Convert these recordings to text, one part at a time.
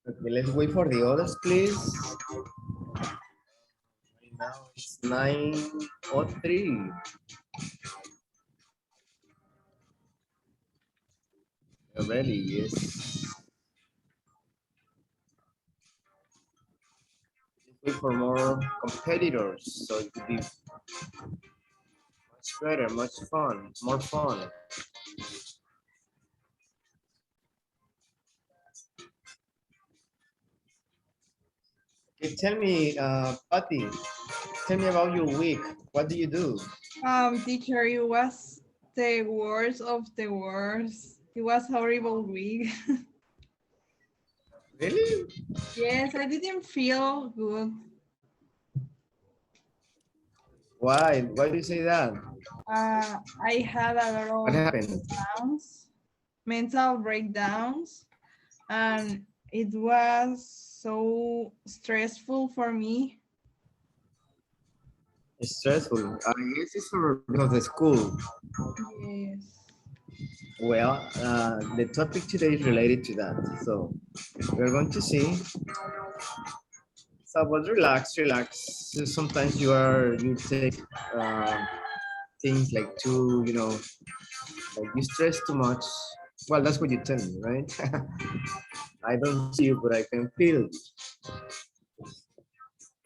Okay, let's wait for the others, please. Right now it's 9:03. Already, yes. Wait for more competitors, so it could be much better, much fun, more fun. Okay, tell me, Patty, tell me about your week. What do you do? Teacher, it was the worst of the worst. It was horrible week. Really? Yes, I didn't feel good. Why? Why do you say that? I had a What lot of happened? breakdowns, mental breakdowns, and it was so stressful for me. It's stressful. I guess it's for because of the school. Yes. Well, the topic today is related to that. So we're going to see. So, but relax, relax. So sometimes you take uh, things like too, like you stress too much. Well, that's what you tell me, right? I don't see you, but I can feel you.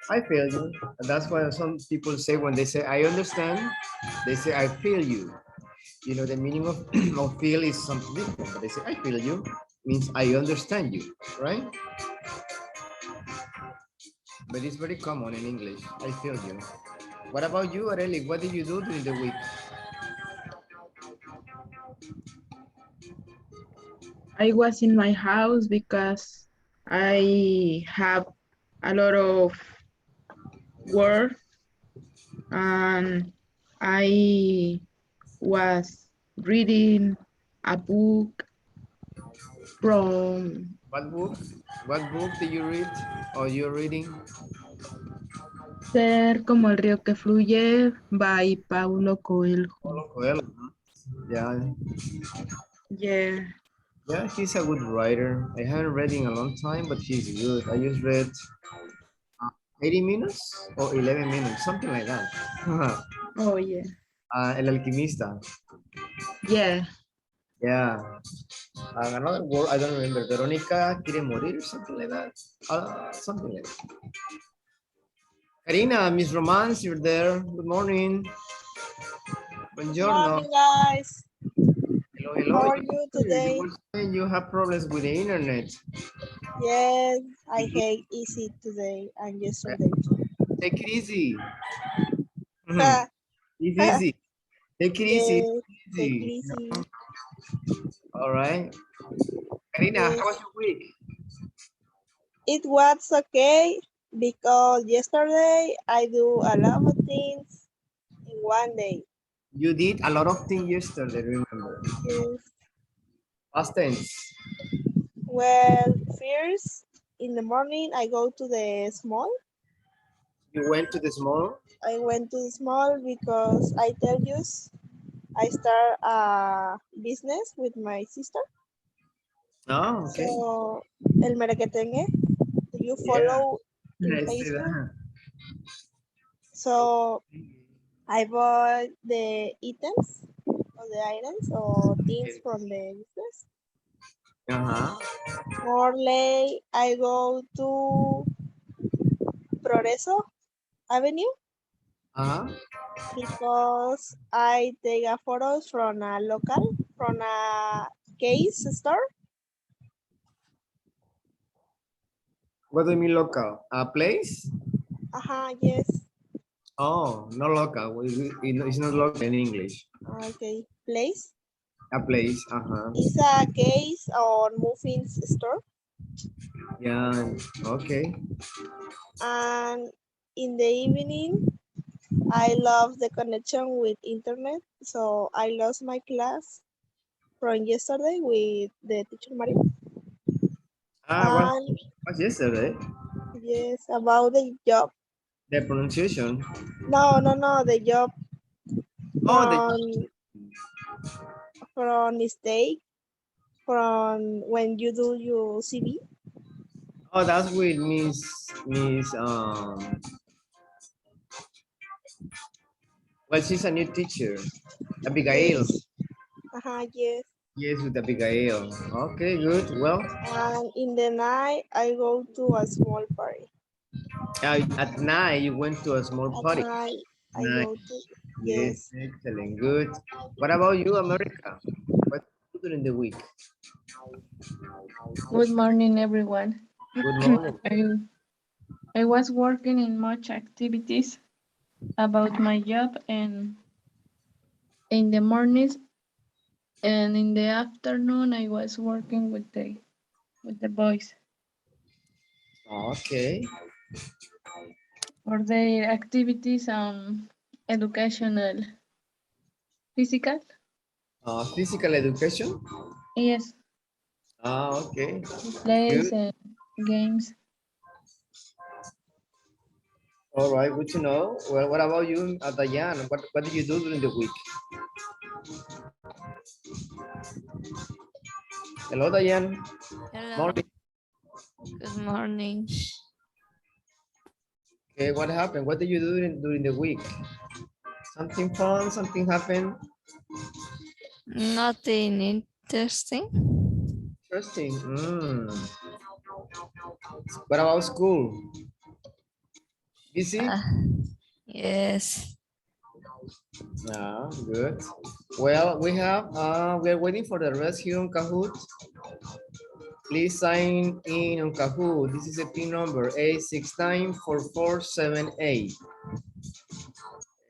I feel you. And that's why some people say when they say I understand, they say I feel you. You know, the meaning of, of feel is something different, but they say I feel you means I understand you, right? But it's very common in English. I feel you. What about you, Areli? What did you do during the week? I was in my house because I have a lot of work and I was reading a book from What book? What book did you read or you're reading? Ser como el río que fluye by Paulo Coelho. Paulo Coelho. Yeah, Yeah, yeah, he's a good writer. I haven't read in a long time, but he's good. I just read 80 minutes or 11 minutes, something like that. oh yeah, El Alquimista. yeah. Yeah. Another word, I don't remember. Verónica quiere morir, something like that. Something like that. Karina, Miss Romance, you're there. Good morning. Buongiorno. Morning, guys. Hello, hello. How are you You today? were saying you have problems with the internet. Yes, I hate easy today and yesterday too. Take it easy. Mhm. yes, It's easy. Take it easy. It's take it easy. easy. All right. Karina, how was Yes, your week? it was okay because yesterday I do a lot of things in one day. You did a lot of things yesterday, remember? Yes. Past tense. Well, first in the morning I go to the small. You went to the small. I went to the small because I tell you I start a business with my sister. Oh, okay. So, el merequetengue, you Yeah. follow in I see Facebook. that. So, I bought the items or the items or things Okay. from the business. Uh-huh. More late, I go to Progreso Avenue Uh-huh. because I take a photos from a local, from a case store. What do you mean local? A place? Yes. Oh, no local. It's not local in English. Okay, place. A place. Uh-huh. It's a case on muffins store. Yeah. Okay. And in the evening, I love the connection with internet. So I lost my class from yesterday with the teacher Maria. Ah, And what's yesterday? yes, about the job. The pronunciation. No, the job Oh, the from mistake from when you do your CV. Oh, that's with Miss well, she's a new teacher. Abigail. Yes. Yes. Yes, with Abigail. Okay, good. Well, And in the night, I go to a small party. at night you went to a small At party. night, I Nice. go to, Yes, yes. excellent. Good. What about you, America? What do you do during the week? Good morning, everyone. Good morning. I, I was working in much activities about my job and in the mornings and in the afternoon I was working with the boys Okay. for their activities educational physical. Physical education. Yes, Okay. plays Good. and games. All right. Good to know. Well, what about you, Dayan? What do you do during the week? Hello, Dayan. Hello, Morning. good morning. Okay. What happened? What do you do during the week? Something fun? Something happened? Nothing interesting. Interesting. What about school? Busy? Uh, yes. Good. Well, we are waiting for the rest here on Kahoot. Please sign in on Kahoot. This is a PIN number 8694478.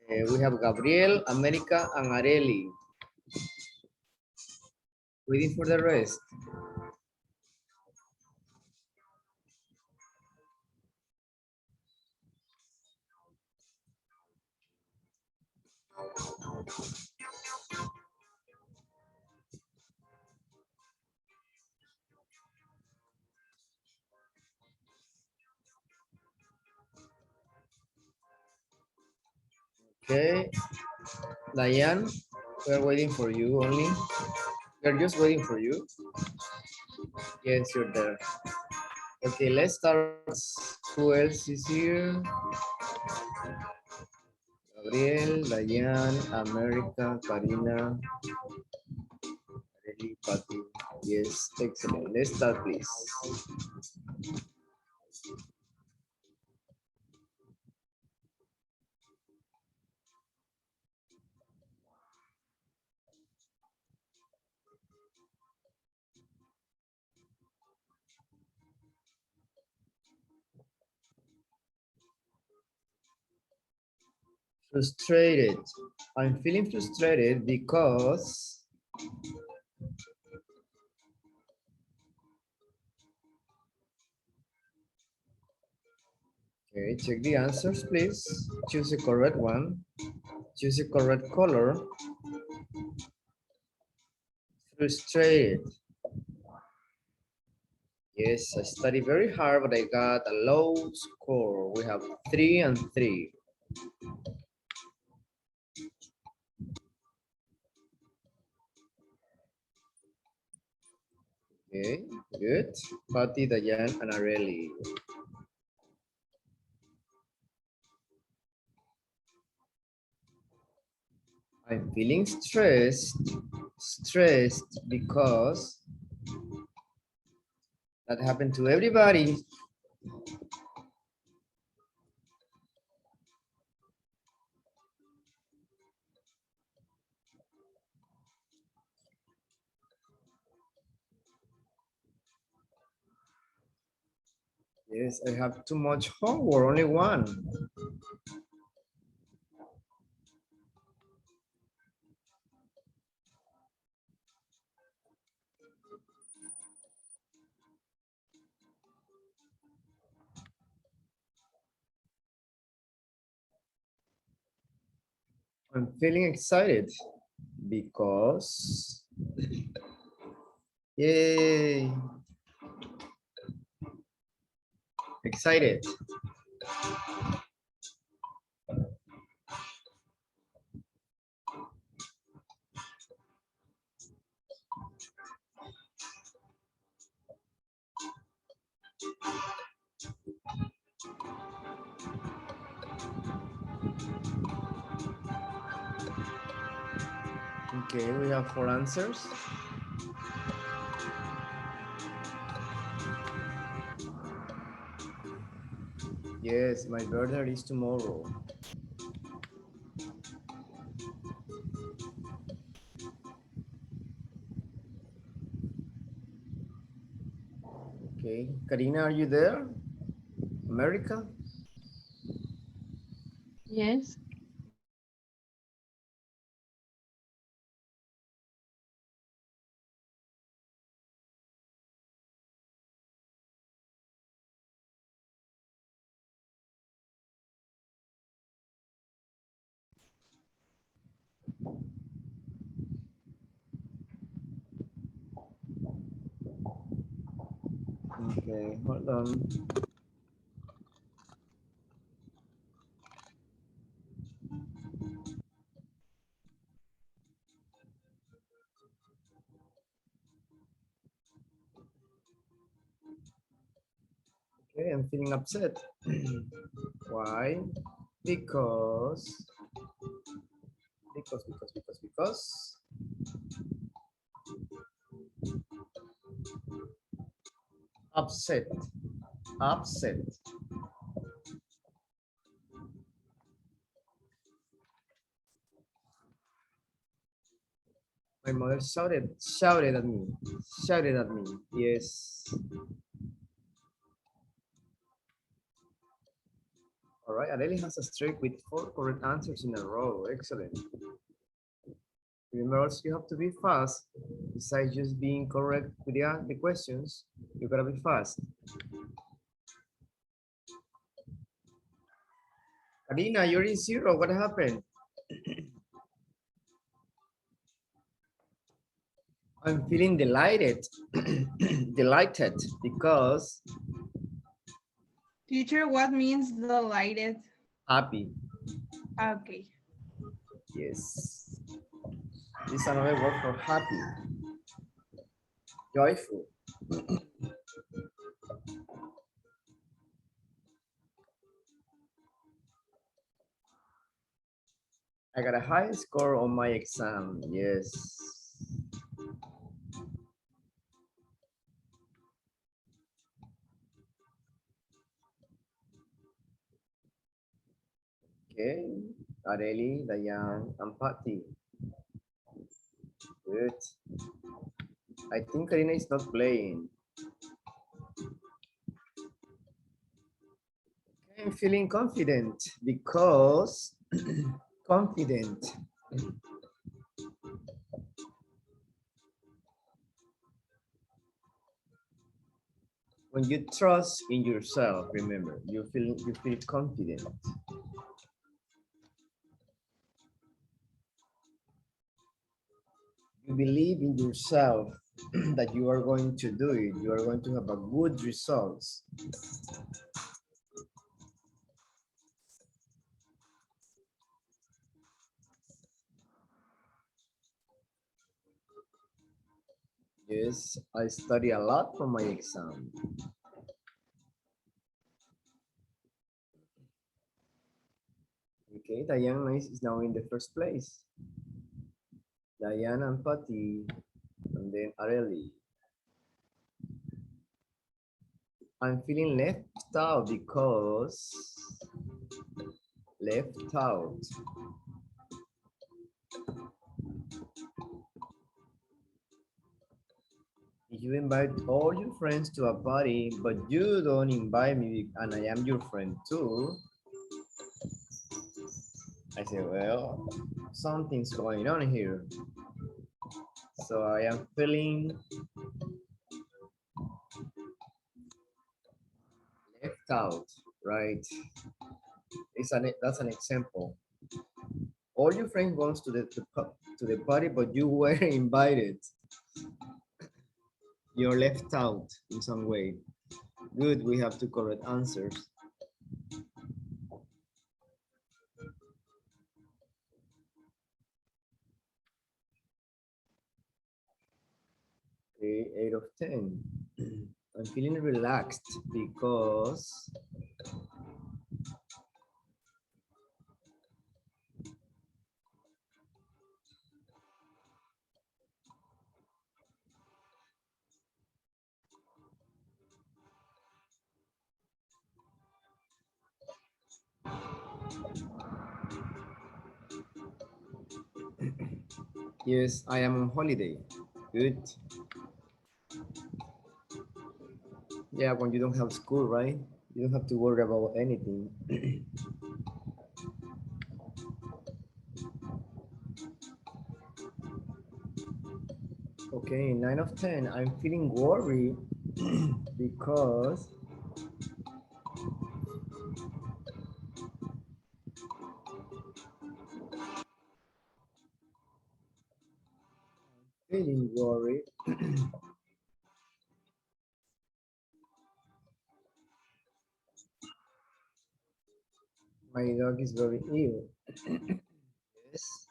We have Gabriel, America, and Areli. Waiting for the rest. Okay, Diane, we are waiting for you only. We are just waiting for you. Yes, you're there. Okay, let's start. Who else is here? Gabriel, Diane, America, Karina, Areli, Patty. Yes, excellent. Let's start, please. Frustrated. I'm feeling frustrated because okay, check the answers, please. Choose the correct one. Choose the correct color. Frustrated. Yes, I studied very hard, but I got a low score. We have 3 and 3. Okay, good. Patty, Dayan, and Areli. I'm feeling stressed because that happened to everybody. Yes, I have too much homework, only one. I'm feeling excited because, yay, excited. Okay, we have 4 answers. Yes, my birthday is tomorrow. Okay, Karina, are you there? America? Yes. Okay, hold on. Okay, I'm feeling upset. Why? Because because upset. Upset. My mother shouted at me. Shouted at me. Yes. All right, Adeli has a streak with 4 correct answers in a row. Excellent. Remember also you have to be fast. Besides just being correct with the questions, you gotta be fast. Karina, you're in 0. What happened? I'm feeling delighted. Delighted because Teacher, what means delighted? happy. Okay. Yes. This is another word for happy. Joyful. I got a high score on my exam. Yes. Okay. Areli, Dayan, and Patty. Good. I think Karina is not playing. I'm feeling confident because confident. When you trust in yourself, remember, you feel confident. You believe in yourself that you are going to do it. You are going to have a good results. Yes, I study a lot for my exam. Okay, Diana is now in the first place. Diana and Patty, and then Areli. I'm feeling left out because left out. If you invite all your friends to a party, but you don't invite me and I am your friend too, I say, well, something's going on here. So I am feeling left out, right? That's an example. All your friends wants to the party, but you were invited. You're left out in some way. Good, we have 2 correct answers. Okay, 8 of 10. I'm feeling relaxed because Yes, I am on holiday. Good. Yeah, when you don't have school, right? You don't have to worry about anything. Okay, 9 of 10. I'm feeling worried because feeling worried. My dog is very ill. Yes.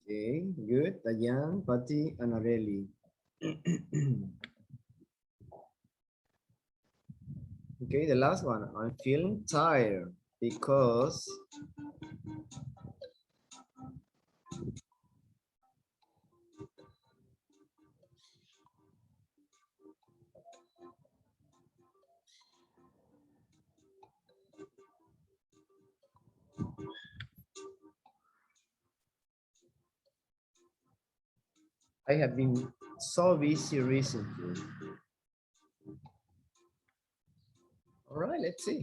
Okay, good. Diane, Patty, and Areli. Okay, the last one. I'm feeling tired because I have been so busy recently. All right, let's see.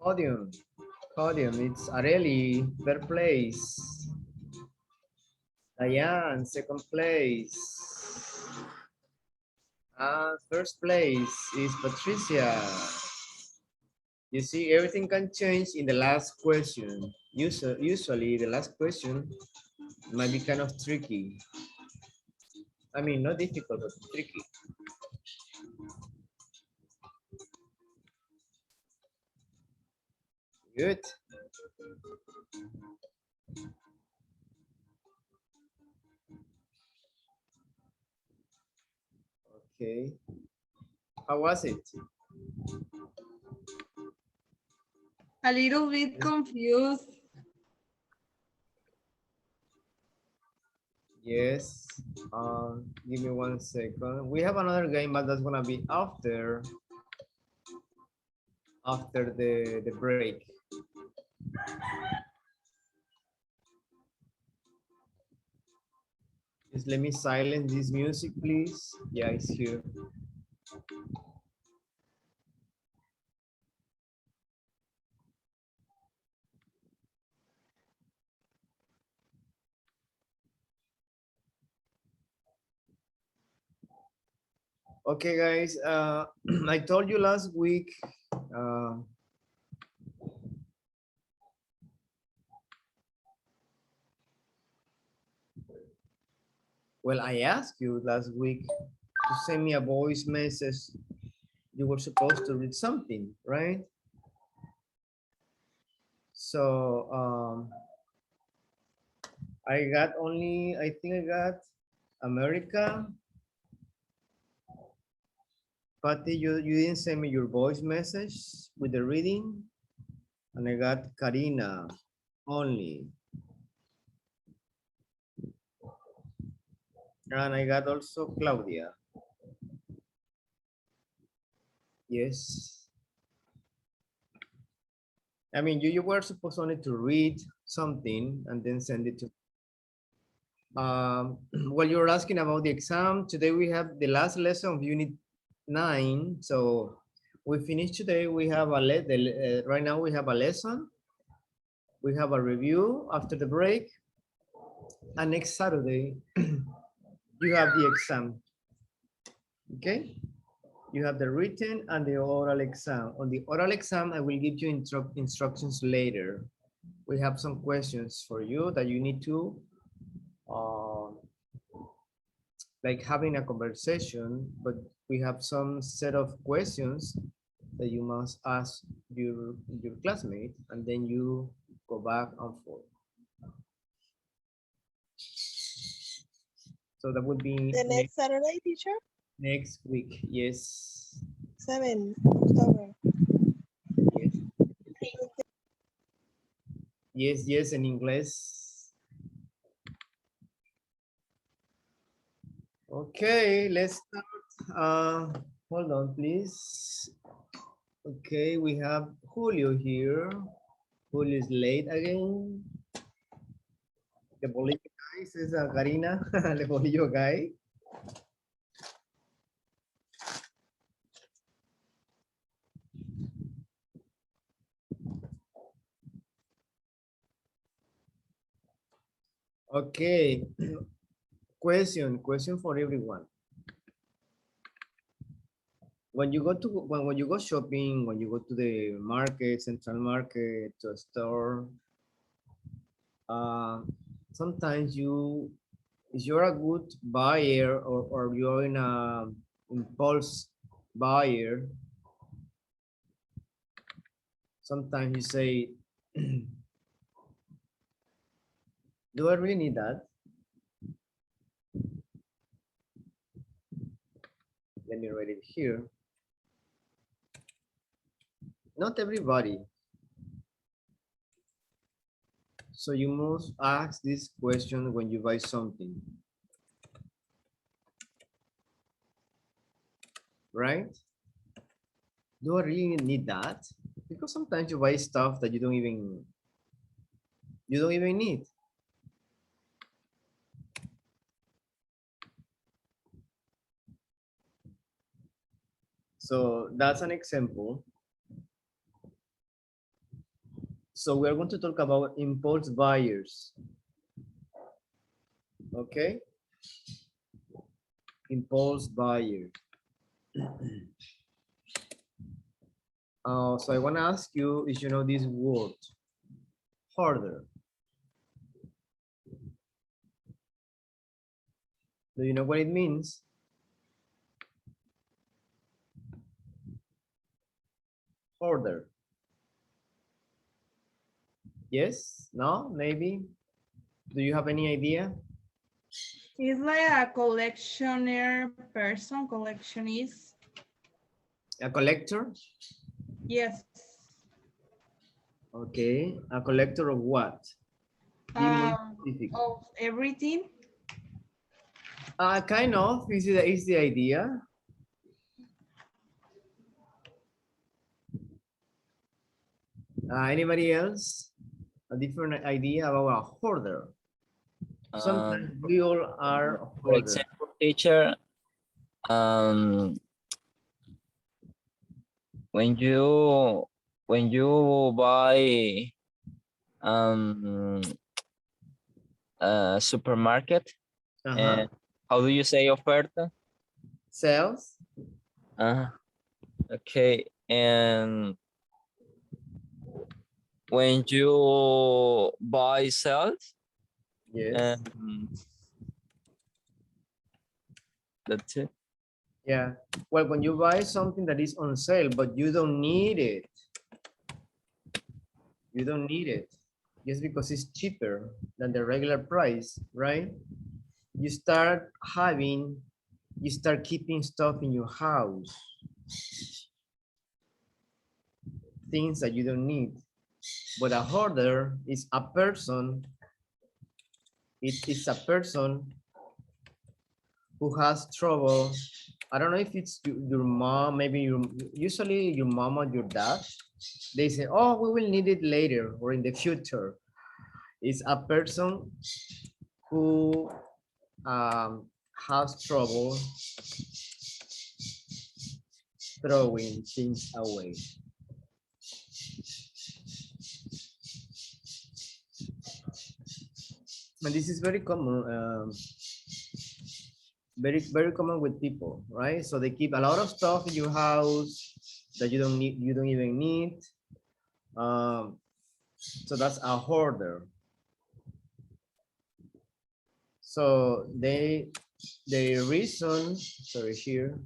Podium. Podium, it's Areli, third place. Diane, second place. First place is Patricia. You see, everything can change in the last question. Usually, the last question might be kind of tricky. I mean, not difficult, but tricky. Good. Okay. How was it? A little bit confused. Yes. Give me 1 second. We have another game, but that's gonna be after the break. Just let me silence this music, please. Yeah, it's here. Okay, guys. I told you last week. Well, I asked you last week to send me a voice message. You were supposed to read something, right? So I think I got America. Patty, you didn't send me your voice message with the reading. And I got Karina only. And I got also Claudia. Yes. I mean, you were supposed only to read something and then send it to. Well, you're asking about the exam. Today we have the last lesson of Unit 9. So we finished today. We have right now we have a lesson. We have a review after the break. And next Saturday, you have the exam. Okay? You have the written and the oral exam. On the oral exam, I will give you instructions later. We have some questions for you that you need to like having a conversation, but we have some set of questions that you must ask your classmate, and then you go back and forth. So that would be The next Saturday, teacher? next week. Yes. 7 October. Yes. Yes, yes, in English. Okay, let's start. Hold on, please. Okay, we have Julio here. Julio is late again. The bolillo guy says Karina. The bolillo guy. Okay. Question for everyone. When you go to when you go shopping, when you go to the market, central market, to a store, uh, sometimes if you're a good buyer or you're in a impulse buyer, sometimes you say, do I really need that? Let me write it here. Not everybody. So you must ask this question when you buy something. Right? Do I really need that? Because sometimes you buy stuff that you don't even need. So that's an example. So we're going to talk about impulse buyers. Okay? Impulse buyer. So I want to ask you if you know this word, hoarder. Do you know what it means? Hoarder. Yes? No? Maybe? Do you have any idea? It's like a collectioner person, collectionist. A collector? Yes. Okay. A collector of what? Be more specific. Of everything. Kind of is the idea. Anybody else? A different idea about a hoarder? Sometimes we all are For hoarder. example, teacher, when you buy a supermarket, and how do you say oferta? Sales? Okay, and when you buy sales, Yes. that's it. Yeah. Well, when you buy something that is on sale, but you don't need it. You don't need it. Just because it's cheaper than the regular price, right? You start keeping stuff in your house. Things that you don't need. But a hoarder is a person, it is a person who has trouble. I don't know if it's your mom, maybe usually your mom or your dad, they say, oh, we will need it later or in the future. It's a person who has trouble throwing things away. And this is very common, very common with people, right? So they keep a lot of stuff in your house that you don't even need. So that's a hoarder. So the reason, sorry, here,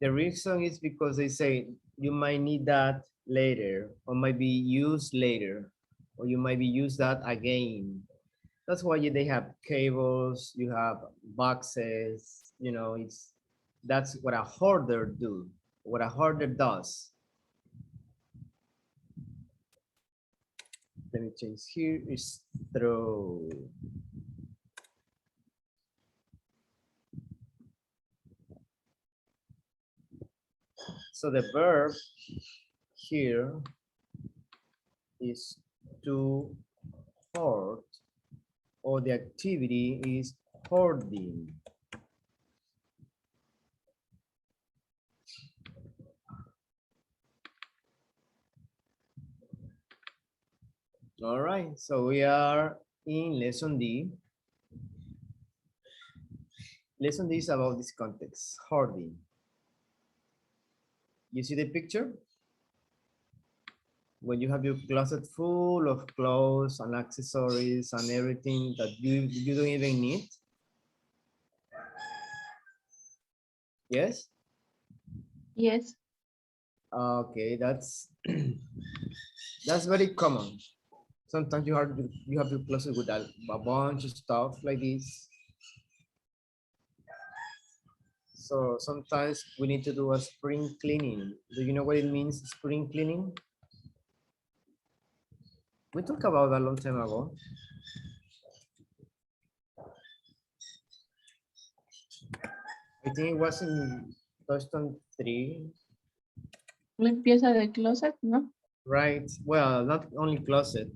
the reason is because they say you might need that later, or might be used later, or you might be used that again. That's why they have cables, you have boxes, you know, that's what a hoarder do, what a hoarder does. Let me change here, is throw. So the verb here is to hoard, or the activity is hoarding. All right, so we are in lesson D. Lesson D is about this context, hoarding. You see the picture? When you have your closet full of clothes and accessories and everything that you don't even need. Yes? Yes. Okay, that's that's very common. Sometimes you have your closet with a bunch of stuff like this. So sometimes we need to do a spring cleaning. Do you know what it means, spring cleaning? We talked about that a long time ago. I think it was in Touchstone 3, Limpieza de closet, ¿no? right? Well, not only closet.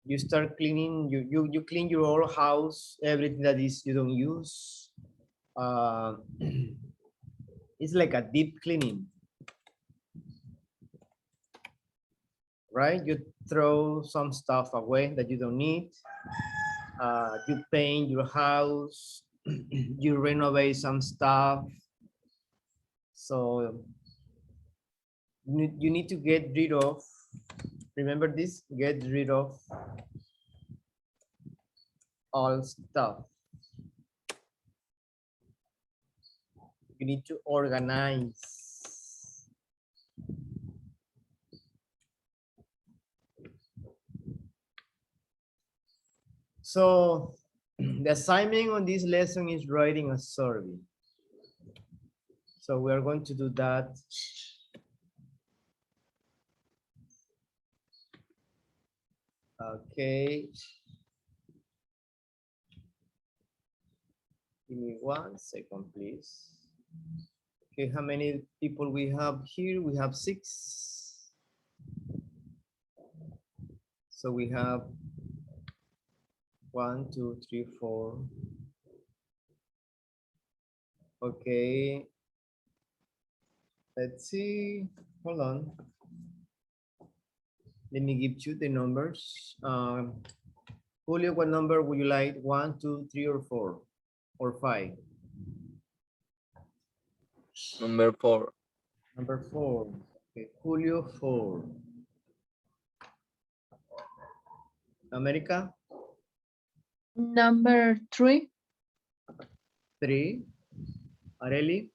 You start cleaning, you clean your whole house, everything that is you don't use. It's like a deep cleaning, right? You throw some stuff away that you don't need. You paint your house, you renovate some stuff. So you need to get rid of, remember this, get rid of all stuff. You need to organize. So the assignment on this lesson is writing a survey. So we are going to do that. Okay. Give me 1 second, please. Okay, how many people we have here? We have 6. So we have 1, 2, 3, 4. Okay. Let's see. Hold on. Let me give you the numbers. Julio, what number would you like? 1, 2, 3, or 4, or 5? Number 4. Number 4. Okay, Julio 4. America Number 3. 3. Areli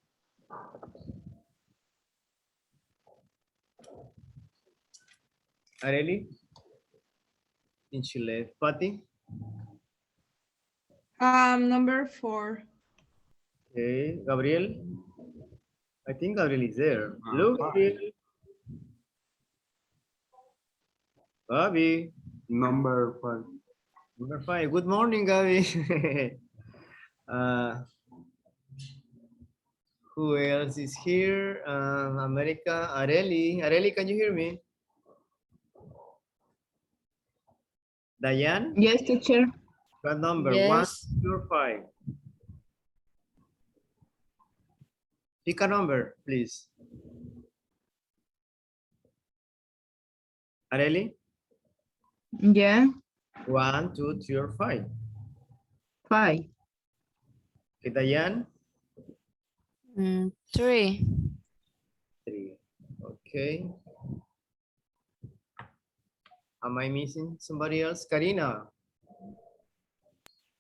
in Chile. Patty. Number 4. Okay, Gabriel. I think Gabriel is there. Hello, Gabriel. Gabi. Number 5. Number 5. Good morning, Gabi. Who else is here? America, Areli. Areli, can you hear me? Diane? Yes, teacher. What number? 1, Yes. 2, or 5? Pick a number, please. Areli? Yeah. 1, 2, 3, or 5? 5. Okay, Diane? 3. 3. Okay. Am I missing somebody else? Karina?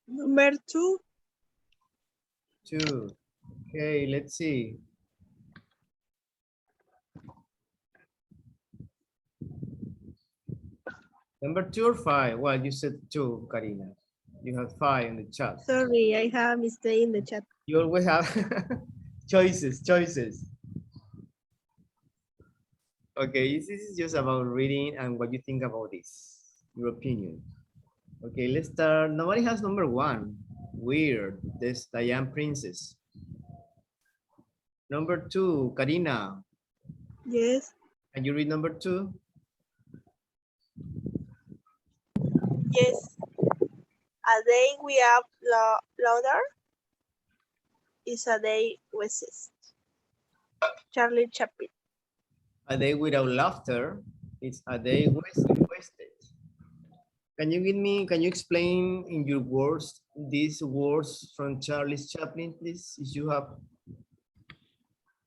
Number 2. 2. Okay, let's see. Number 2 or 5? Well, you said 2, Karina. You have 5 in the chat. Sorry, I have a mistake in the chat. You always have choices. Okay, this is just about reading and what you think about this, your opinion. Okay, let's start. Nobody has number 1. Weird. This Diane Princess. Number 2, Karina. Yes. Can you read number 2? Yes. A day without laughter is a day wasted. Charlie Chaplin. A day without laughter is a day wasted. Can you explain in your words these words from Charlie Chaplin, please, if you have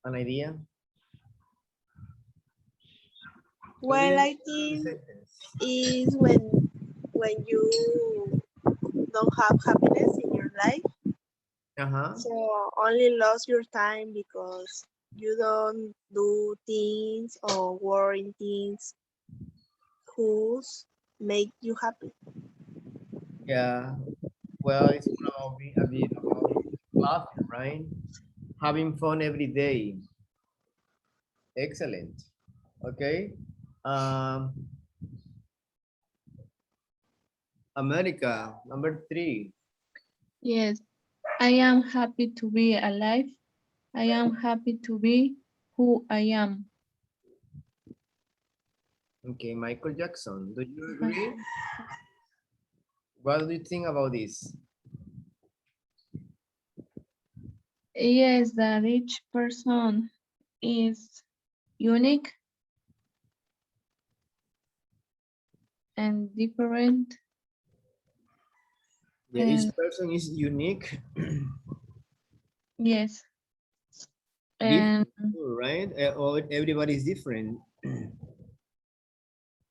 an idea? What do Well, you I mean by the think sentence? is when you don't have happiness in your life, Uh-huh. so only lost your time because you don't do things or work in things who's make you happy. Yeah. Well, it's probably a bit about laughing, right? Having fun every day. Excellent. Okay. Um, America, number 3. Yes, I am happy to be alive. I am happy to be who I am. Okay, Michael Jackson. Do you My- agree? What do you think about this? Yes, that each person is unique and different. Yeah, each And person is unique, yes, and different, too, right? Or everybody is different.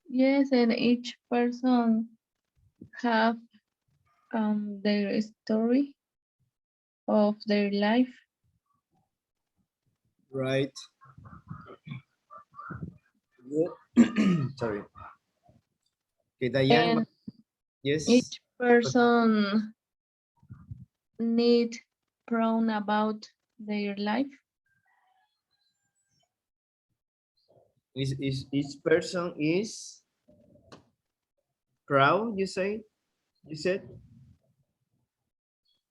yes, and each person have their story of their life. Right. Good. Sorry. Okay, Diane, And yes. each person need proud about their life. Is each person is proud, you say? You said?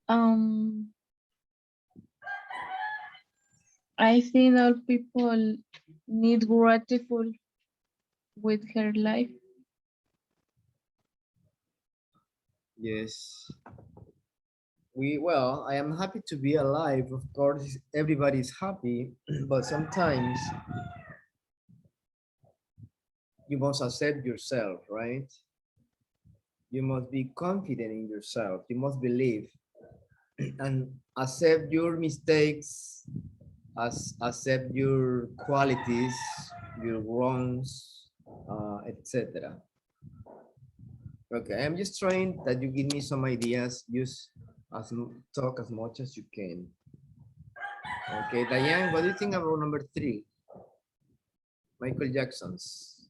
Um, I think all people need gratitude with her life. Yes. Well, I am happy to be alive. Of course, everybody's happy, but sometimes you must accept yourself, right? You must be confident in yourself. You must believe and accept your mistakes, accept your qualities, your wrongs, etc. Okay, I'm just trying that you give me some ideas. Use talk as much as you can. Okay, Diane, what do you think about number 3? Michael Jackson's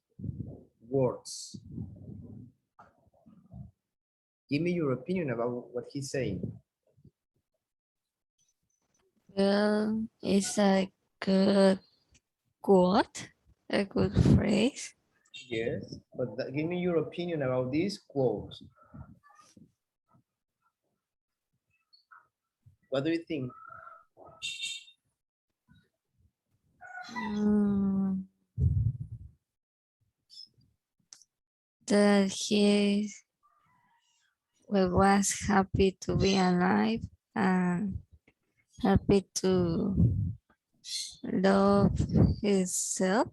words. Give me your opinion about what he's saying. Well, it's a good quote, a good phrase. Yes, but give me your opinion about this quote. What do you think? Mm, that he was happy to be alive and happy to love himself.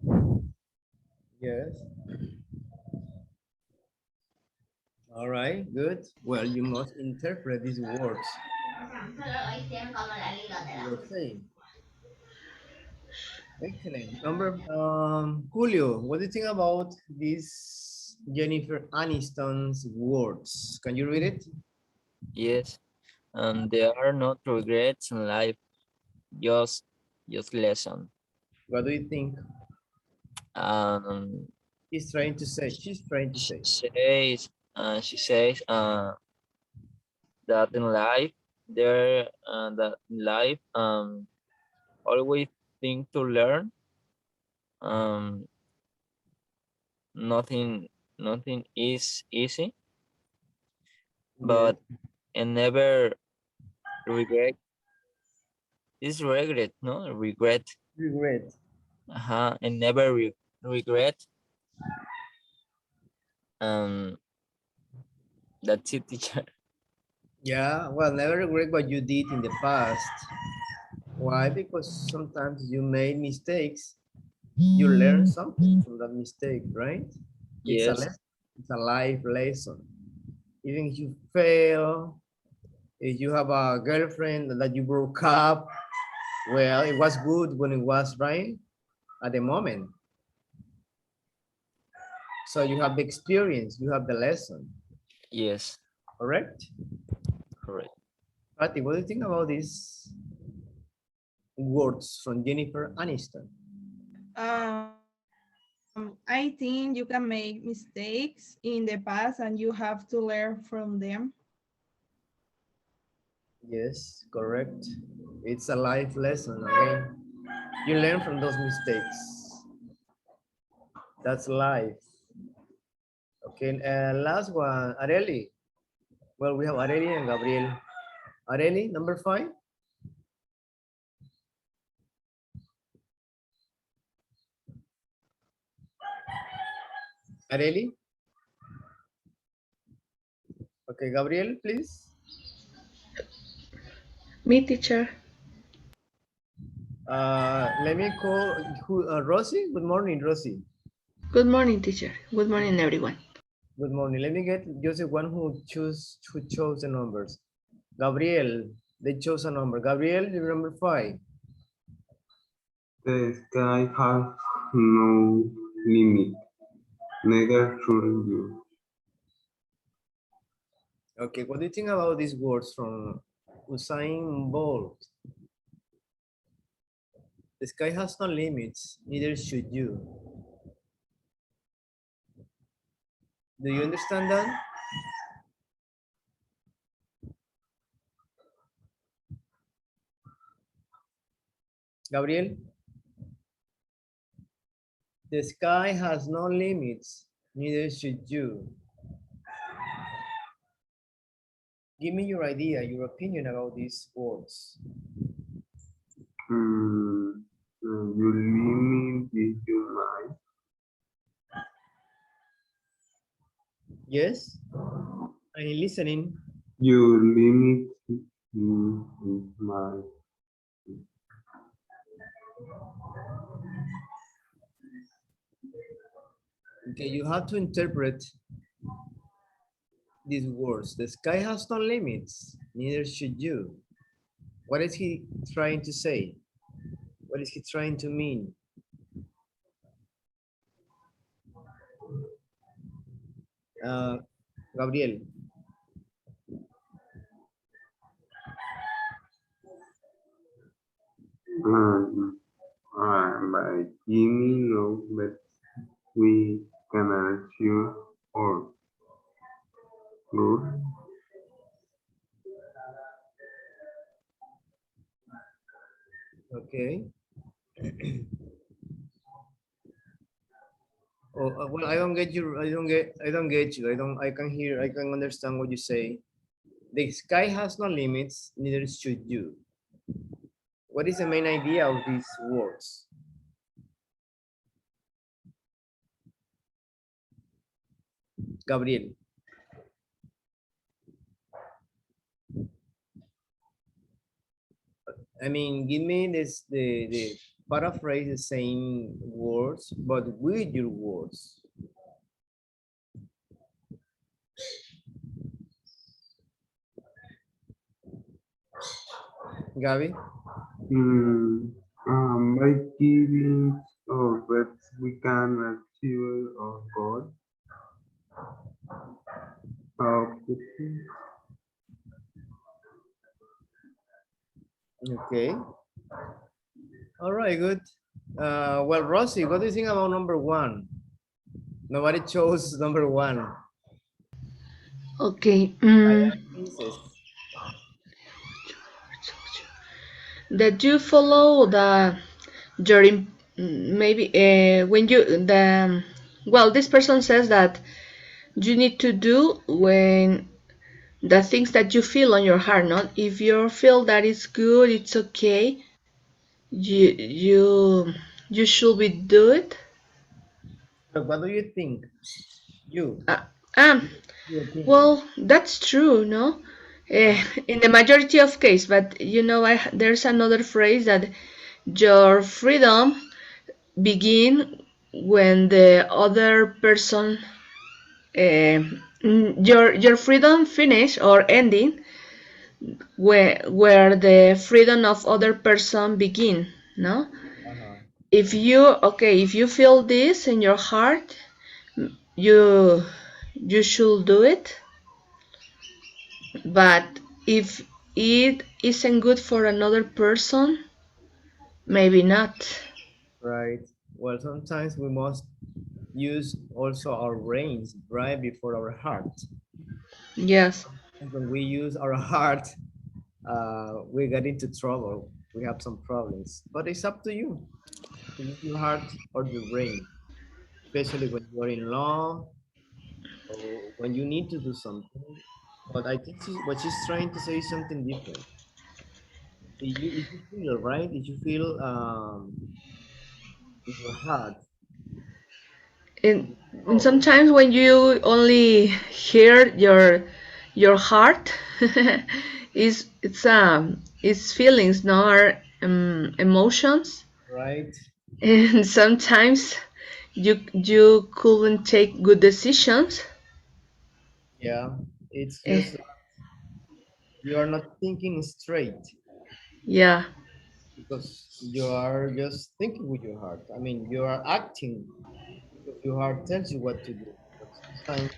Yes. All right, good. Well, you must interpret these words you were saying. Excellent. Number Julio, what do you think about this Jennifer Aniston's words? Can you read it? Yes. And there are no regrets in life, just just lesson. What do you think Um, he's trying to say? She's trying to say. she says that in life that in life always think to learn. Um, nothing is easy, Yes. but and never regret It's regret, no? Regret. Regret. And never regret. Um, that's it, teacher. Yeah, well, never regret what you did in the past. Why? Because sometimes you made mistakes. You learn something from that mistake, right? It's a Yes, lesson. It's a life lesson. Even if you fail, if you have a girlfriend that you broke up, well, it was good when it was right at the moment. So you have the experience, you have the lesson, yes, correct? correct. Patty, what do you think about these words from Jennifer Aniston? I think you can make mistakes in the past and you have to learn from them. Yes, correct. It's a life lesson again. You learn from those mistakes. That's life. Okay, last one, Areli. Well, we have Areli and Gabriel. Areli, number 5. Areli. Okay, Gabriel, please. Me, teacher. Let me call Rosie. Good morning, Rosie. Good morning, teacher. Good morning, everyone. Good morning. Let me get just the one who chose the numbers. Gabriel, they chose a number. Gabriel, you're number 5. The sky has no limit, neither should you. Okay, what do you think about these words from Usain Bolt? The sky has no limits, neither should you. Do you understand that? Gabriel? The sky has no limits, neither should you. Give me your idea, your opinion about these words. Your limit is your mind. Yes? I'm listening. Your limit is mind. Okay, you have to interpret these words. The sky has no limits, neither should you. What is he trying to say? What is he trying to mean? Gabriel. By Jimmy know that we can achieve or good. Okay. Oh, well, I don't get you. I don't get you. I can hear, I can understand what you say. The sky has no limits, neither should you. What is the main idea of these words? Gabriel. I mean, give me the paraphrase the same words, but with your words. Gabi? By giving or that we can achieve our goal. Okay. Okay. All right, good. Well, Rosie, what do you think about number 1? Nobody chose number 1. Okay. Princess. That you follow the your maybe when you the well, this person says that you need to do when the things that you feel on your heart. Not if you feel that it's good, it's okay, you should be do it. But what do you think? You, Uh, um, your opinion. well, that's true, no? In the majority of case, but there's another phrase that your freedom begin when the other person, your freedom finish or ending where the freedom of other person begin, no? Uh-huh. If you feel this in your heart, you you should do it. But if it isn't good for another person, maybe not. Right. Well, sometimes we must use also our brains right before our heart. Yes. And when we use our heart, we get into trouble. We have some problems. But it's up to you to use your heart or your brain, especially when you're in law or when you need to do something. But I think what she's trying to say is something different. If you feel right, if you feel in your heart, And, and oh, sometimes when you only hear your heart, it's feelings, no, or emotions, right? and sometimes you couldn't take good decisions. Yeah, it's Eh, just you are not thinking straight yeah. because you are just thinking with your heart. I mean, you are acting because your heart tells you what to do. But sometimes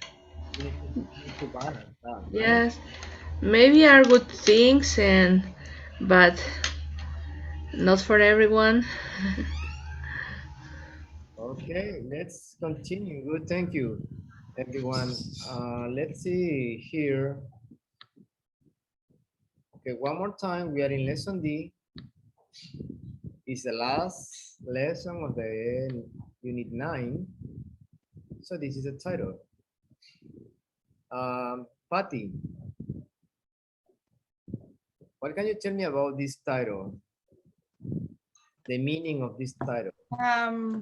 you need to balance that, right? Yes, maybe are good things, but not for everyone. Okay, let's continue. Good, thank you, everyone. Let's see here. Okay, one more time. We are in lesson D. It's the last lesson of the unit 9. So this is the title. Patty, what can you tell me about this title? The meaning of this title?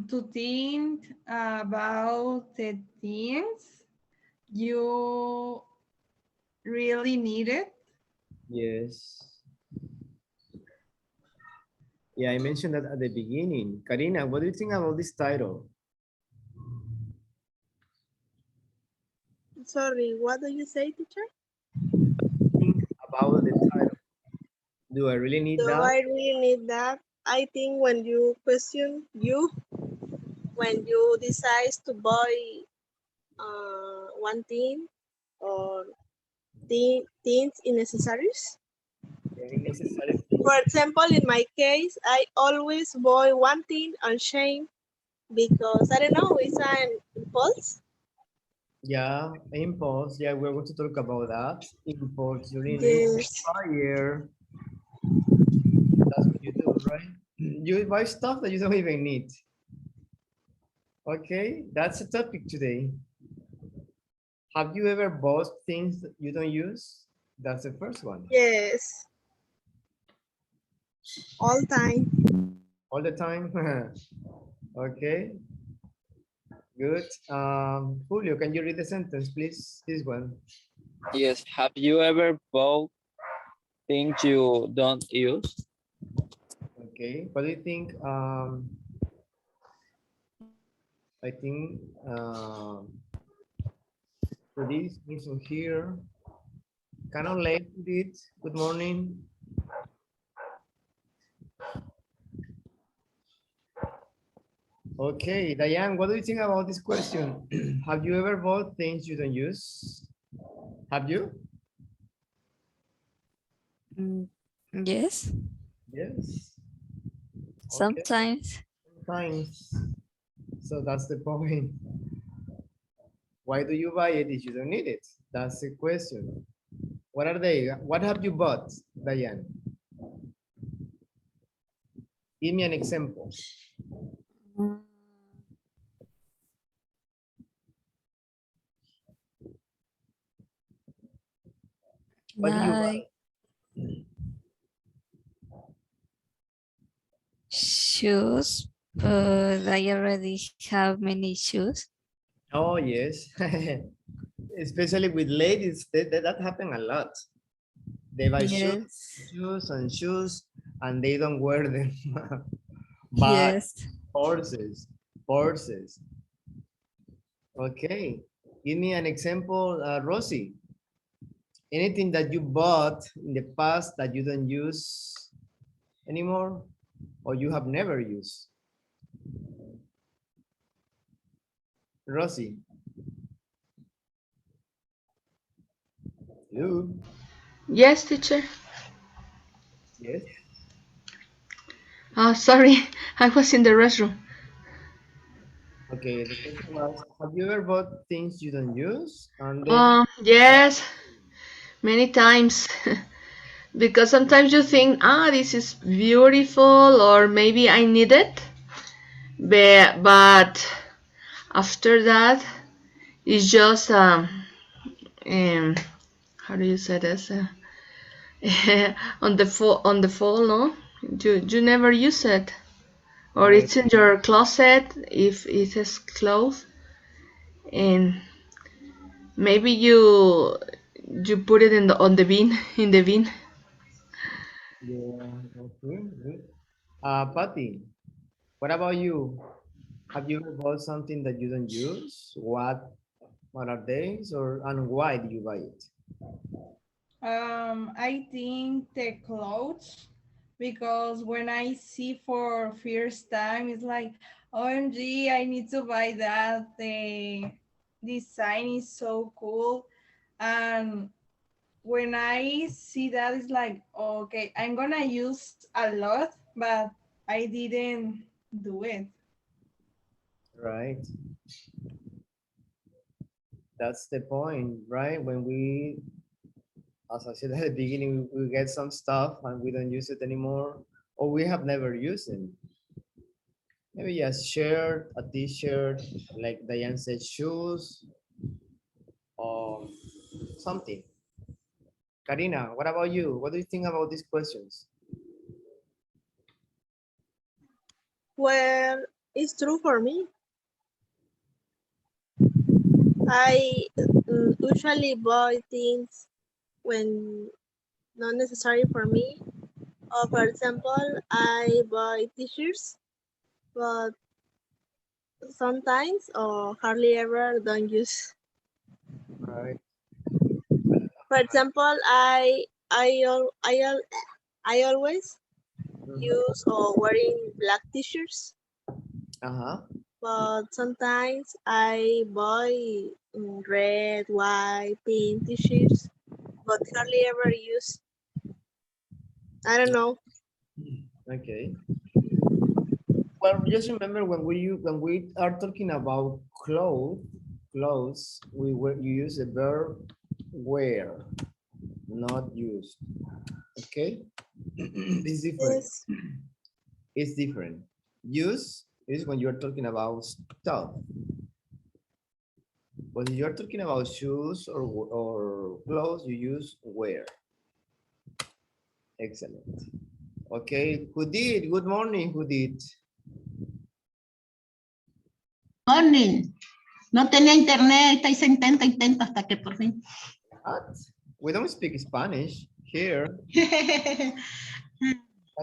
To think about the things you really needed. Yes. Yeah, I mentioned that at the beginning. Karina, what do you think about this title? Sorry, what do you say, teacher? Think about the title. Do I really need Do that? I really need that? I think when you question you, when you decide to buy one thing or things in necessaries. Very necessary For things. example, in my case, I always buy one thing on shame because I don't know, it's an impulse. Yeah, impulse. Yeah, we're going to talk about that. Impulse. You really Yes. fire. That's what you do, right? You buy stuff that you don't even need. Okay, that's the topic today. Have you ever bought things that you don't use? That's the first one. Yes. All time. All the time. Okay, good. Julio, can you read the sentence, please? This one. Yes. Have you ever bought things you don't use? Okay, what do you think? I think for this person here, kind of late to it. Good morning. Okay, Diane, what do you think about this question? Have you ever bought things you don't use? Have you? Mm, yes, Yes. Okay, sometimes. sometimes. So that's the point. Why do you buy it if you don't need it? That's the question. What are they? What have you bought, Diane? Give me an example. Mm, What do you buy? Like shoes, but I already have many shoes. Oh, yes. Especially with ladies, that happen a lot. They buy shoes, Yes. shoes, and shoes, and they don't wear them. But Yes. horses, horses. Okay. Give me an example, Rosie. Anything that you bought in the past that you don't use anymore or you have never used? Rosie. You. Yes, teacher. Yes. Oh, sorry, I was in the restroom. Okay. The question was, have you ever bought things you don't use? And then, Yes, many times. Because sometimes you think, this is beautiful, or maybe I need it. But after that, it's just, how do you say this? On the fall, no? You never use it. Or right. it's in your closet if it is closed. And maybe you put it in the on the bin in the bin. Yeah. Okay. Good. Patty, what about you? Have you ever bought something that you don't use? What are these or and why do you buy it? I think the clothes, because when I see for first time, it's like, OMG, I need to buy that. The design is so cool. And when I see that, it's like, okay, I'm gonna use a lot, but I didn't do it. Right. That's the point, right? When we, as I said at the beginning, we get some stuff and we don't use it anymore, or we have never used it. Maybe a shirt, a t-shirt, like Diane said, shoes, or something. Karina, what about you? What do you think about these questions? Well, it's true for me. I usually buy things when not necessary for me. Or for example, I buy t-shirts, but sometimes or hardly ever don't use. Right. For example, I always use or wearing black t-shirts, Uh-huh. but sometimes I buy red, white, pink t-shirts, but hardly ever use. I don't know. Okay. Well, just remember when we are talking about clothes, you use the verb wear, not use. Okay, it's different. Yes. It's different. Use is when you're talking about stuff, but if you're talking about shoes or clothes, you use wear. Excellent. Okay, who did? Good morning, who did? Morning. No tenía internet, estáis intento hasta que por fin. What? We don't speak Spanish here. Can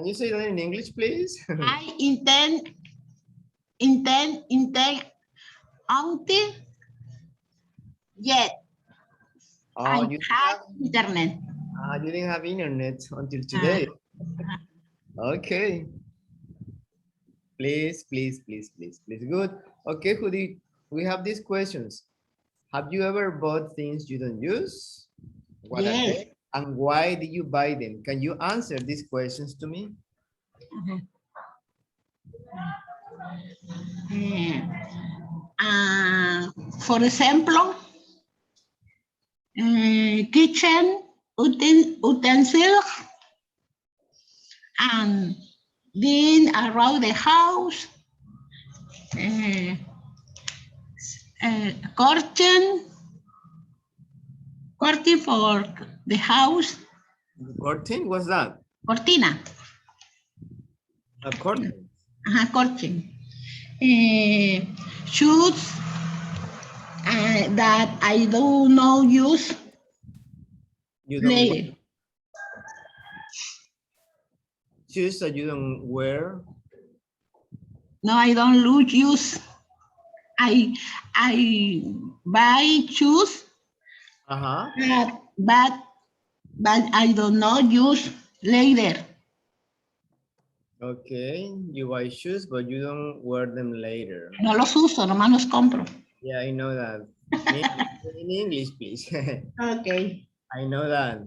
you say that in English, please? I intend until yet Oh, I had internet. you didn't have internet until today. Okay. Please, please, please, please, please. Good. Okay, Judy, we have these questions. Have you ever bought things you don't use? What are Yes. they? And why did you buy them? Can you answer these questions to me? For example, kitchen utensils and then around the house, curtain for the house. Curtain? What's that? Cortina. A curtain. Corchen. Shoes that I do not use You don't wear later. shoes that you don't wear. No, I don't lose use. I buy shoes Uh-huh. that but I do not use later. Okay, you buy shoes, but you don't wear them later. No los uso, nomás los compro. Yeah, I know that. In English, please. Okay. I know that.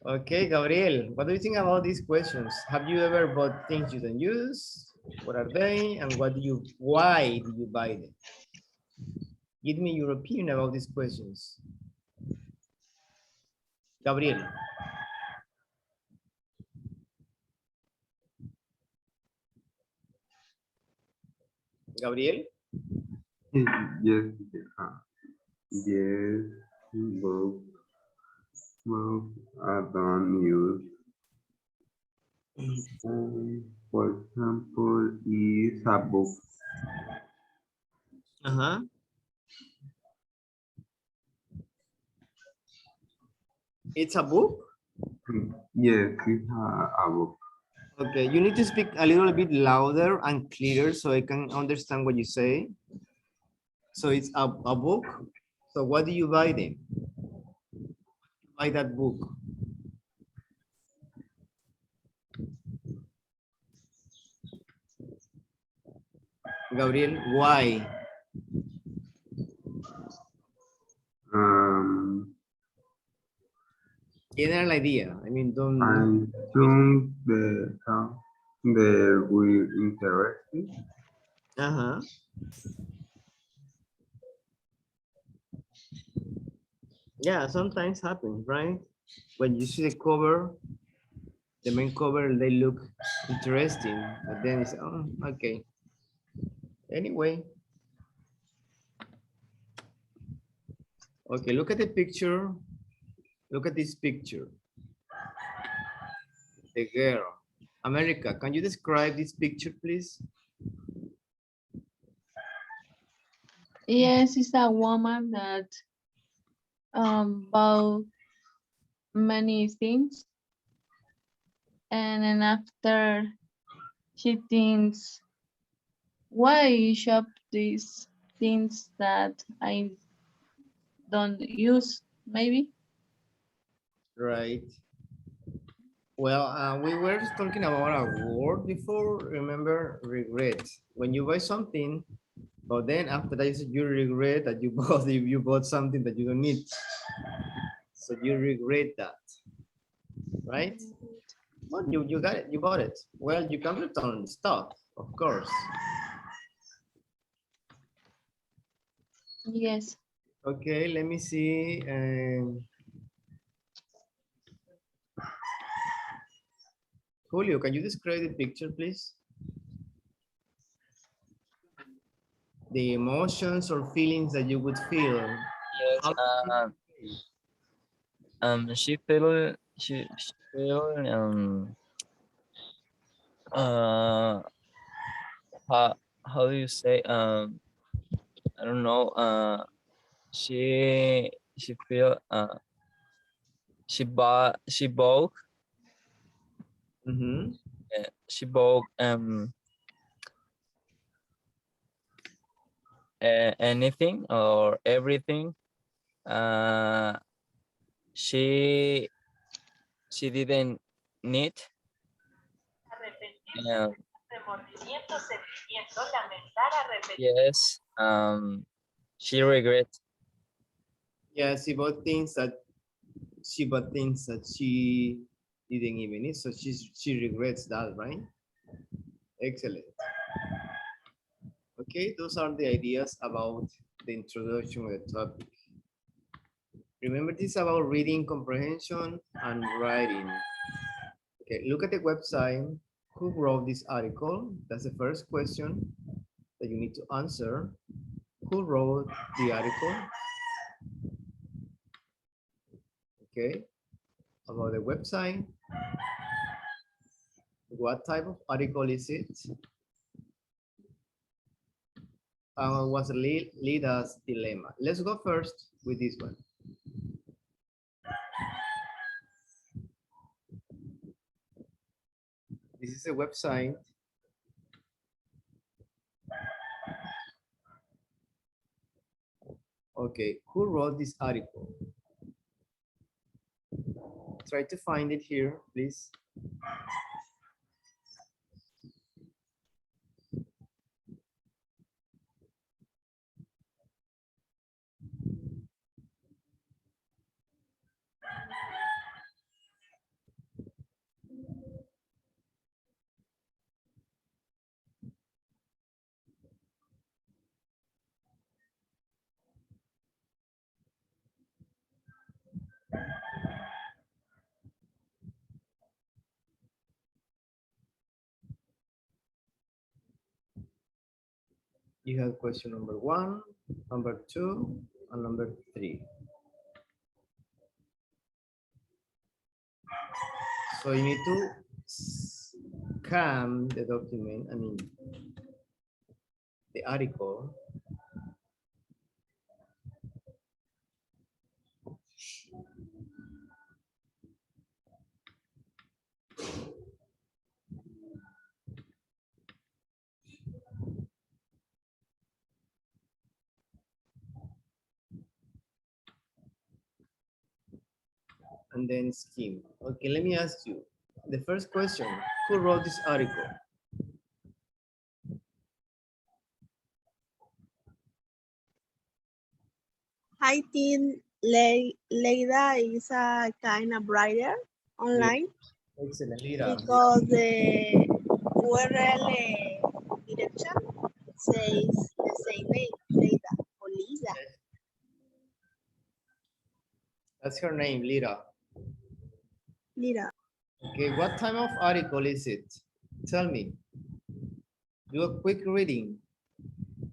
Okay, Gabriel, what do you think about these questions? Have you ever bought things you don't use? What are they? And why do you buy them? Give me your opinion about these questions. Gabriel. Gabriel? Yes, yes, both, both I don't use. For example, is a book. Uh-huh. It's a book? Yes, it's a book. Okay, you need to speak a little bit louder and clearer so I can understand what you say. So it's a book. So what do you buy then? Buy that book. Gabriel, why? Um, General idea. I mean, I don't think the we interested. uh-huh. Yeah, sometimes happens, right? When you see the cover, the main cover, they look interesting, but then it's, oh, okay. Anyway, okay, look at the picture. Look at this picture. The girl. America, can you describe this picture, please? Yes, it's a woman that bought many things, and then after she thinks, why shop these things that I don't use, maybe? Right. Well, we were talking about a word before. Remember, regret. When you buy something, but then after that you regret that you bought if you bought something that you don't need. So you regret that, right? Well, you got it. You bought it. Well, you can return the stuff, of course. Yes. Okay, let me see. Julio, can you describe the picture, please? The emotions or feelings that you would feel. Yes. How- She feel how do you say I don't know she feel she bought Mhm. she bought anything or everything uh she didn't need. um, yes, she regret. Yeah, she bought things that she didn't even need, so she regrets that, right? Excellent. Okay, those are the ideas about the introduction of the topic. Remember, this is about reading comprehension and writing. Okay, look at the website. Who wrote this article? That's the first question that you need to answer. Who wrote the article? Okay, about the website. What type of article is it? was Lida's dilemma. Let's go first with this one. This is a website. Okay, who wrote this article? Try to find it here, please. You have question number 1, number 2, and number 3. So you need to scan the document, I mean, the article. And then skim. Okay, let me ask you. The first question, who wrote this article? I think Leida is a kind of writer online Excellent, Lira. because the URL direction says the same name, Leida or Lida. That's her name, Lira. Lida. Okay, what type of article is it? Tell me. Do a quick reading.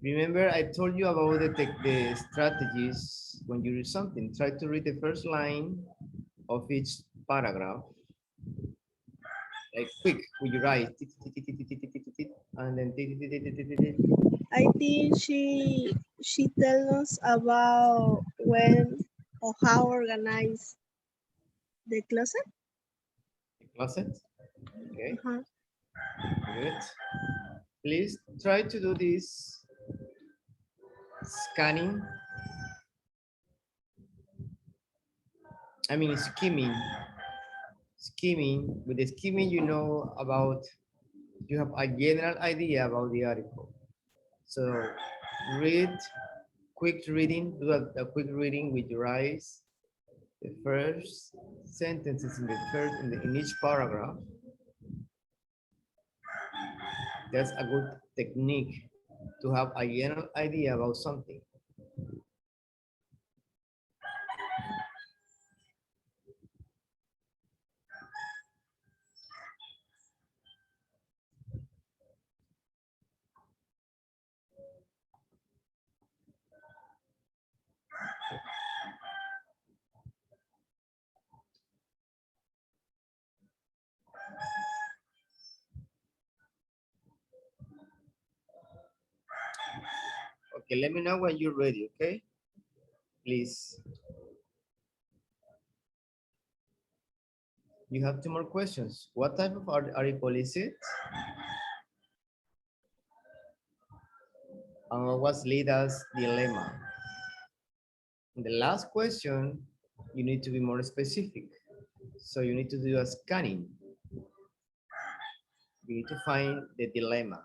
Remember, I told you about the strategies when you read something. Try to read the first line of each paragraph. Like quick, with your eyes. And then. I think she tells us about when or how organize the closet. The closet. Okay, Uh-huh. good. Please try to do this scanning. I mean skimming. Skimming. With the skimming, you know about, you have a general idea about the article. So read, quick reading, do a quick reading with your eyes. The first sentences in each paragraph. That's a good technique to have a general idea about something. Okay, let me know when you're ready, okay? Please. You have 2 more questions. What type of article is it? And what was Lida's dilemma? And the last question, you need to be more specific. So you need to do a scanning. You need to find the dilemma.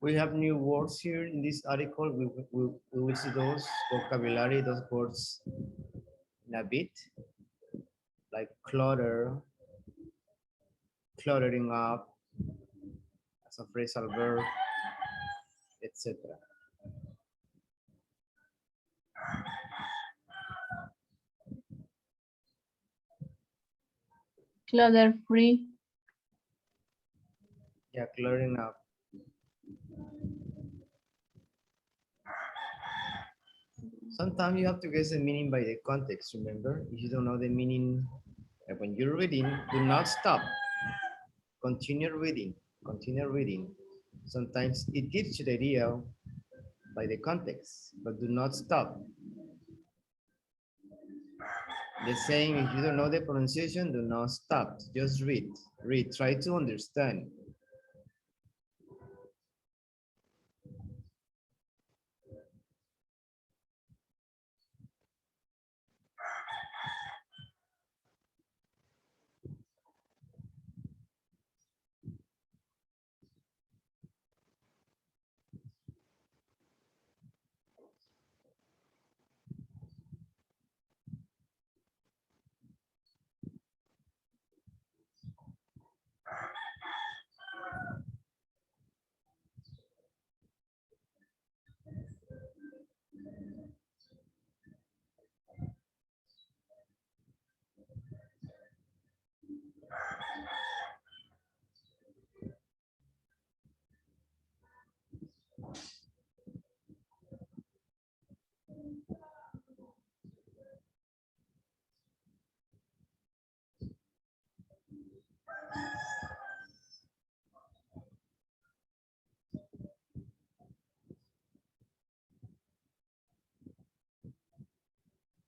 We have new words here in this article. We will see those vocabulary, those words in a bit, like clutter, cluttering up as a phrasal verb, etc. Clutter free. Yeah, cluttering up. Sometimes you have to guess the meaning by the context, remember? If you don't know the meaning, when you're reading, do not stop. Continue reading, continue reading. Sometimes it gives you the idea by the context, but do not stop. The saying, if you don't know the pronunciation, do not stop. Just read, read, try to understand.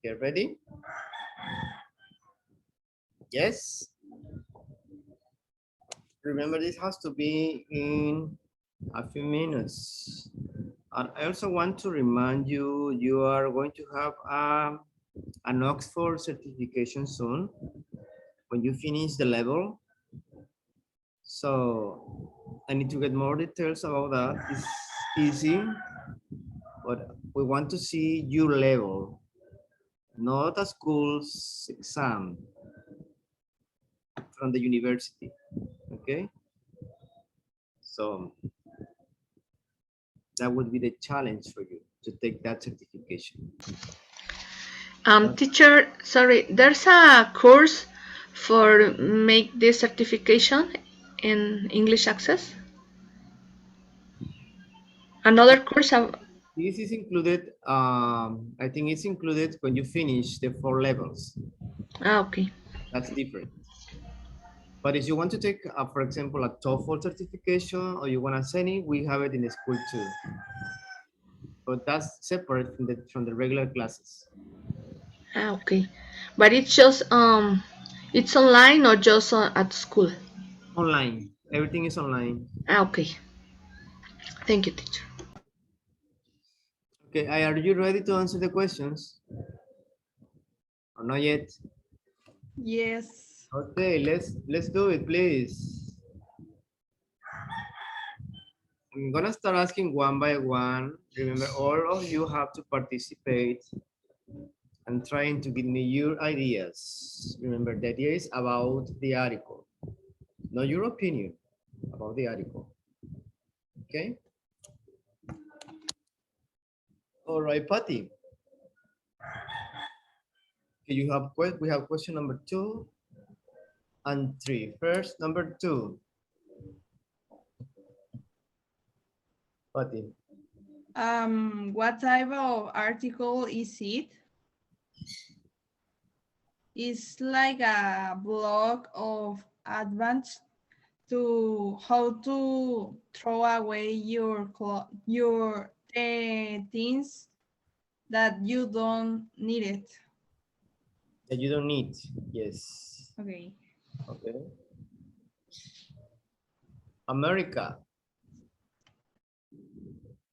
Get ready? Yes? Remember, this has to be in a few minutes. And I also want to remind you, you are going to have an Oxford certification soon when you finish the level. So I need to get more details about that. It's easy, but we want to see your level, not a school's exam from the university, okay? So that would be the challenge for you to take that certification. Teacher, sorry, there's a course for make this certification in English Access? Another course? This is included, I think it's included when you finish the 4 levels. Okay. That's different. But if you want to take, for example, a TOEFL certification or you want to send it, we have it in the school too. But that's separate from the regular classes. Okay. But it's just it's online or just at school? Online. Everything is online. Okay. Thank you, teacher. Okay, are you ready to answer the questions? Or not yet? Yes. Okay, let's do it, please. I'm gonna start asking one by one. Remember, all of you have to participate and trying to give me your ideas. Remember, the idea is about the article, not your opinion about the article. Okay? All right, Patty. Okay, we have question number 2 and 3. First, number 2. Patty. What type of article is it? It's like a blog of advanced to how to throw away your things that you don't need it. That you don't need. Yes. Okay. Okay. America.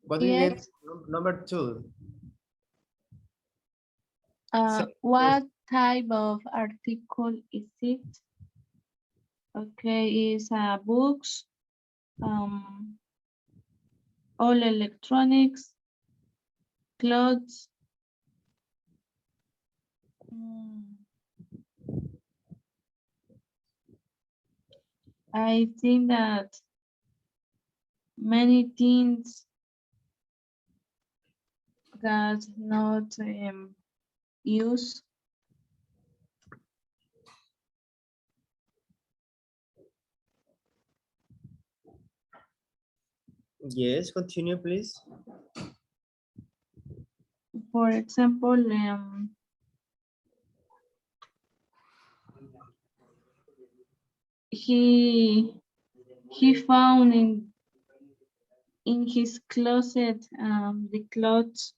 What do you get? Yes. Number 2. What type of article is it? Okay, is books, all electronics, clothes. I think that many things that not use. Yes, continue, please. For example, he found in his closet the clothes.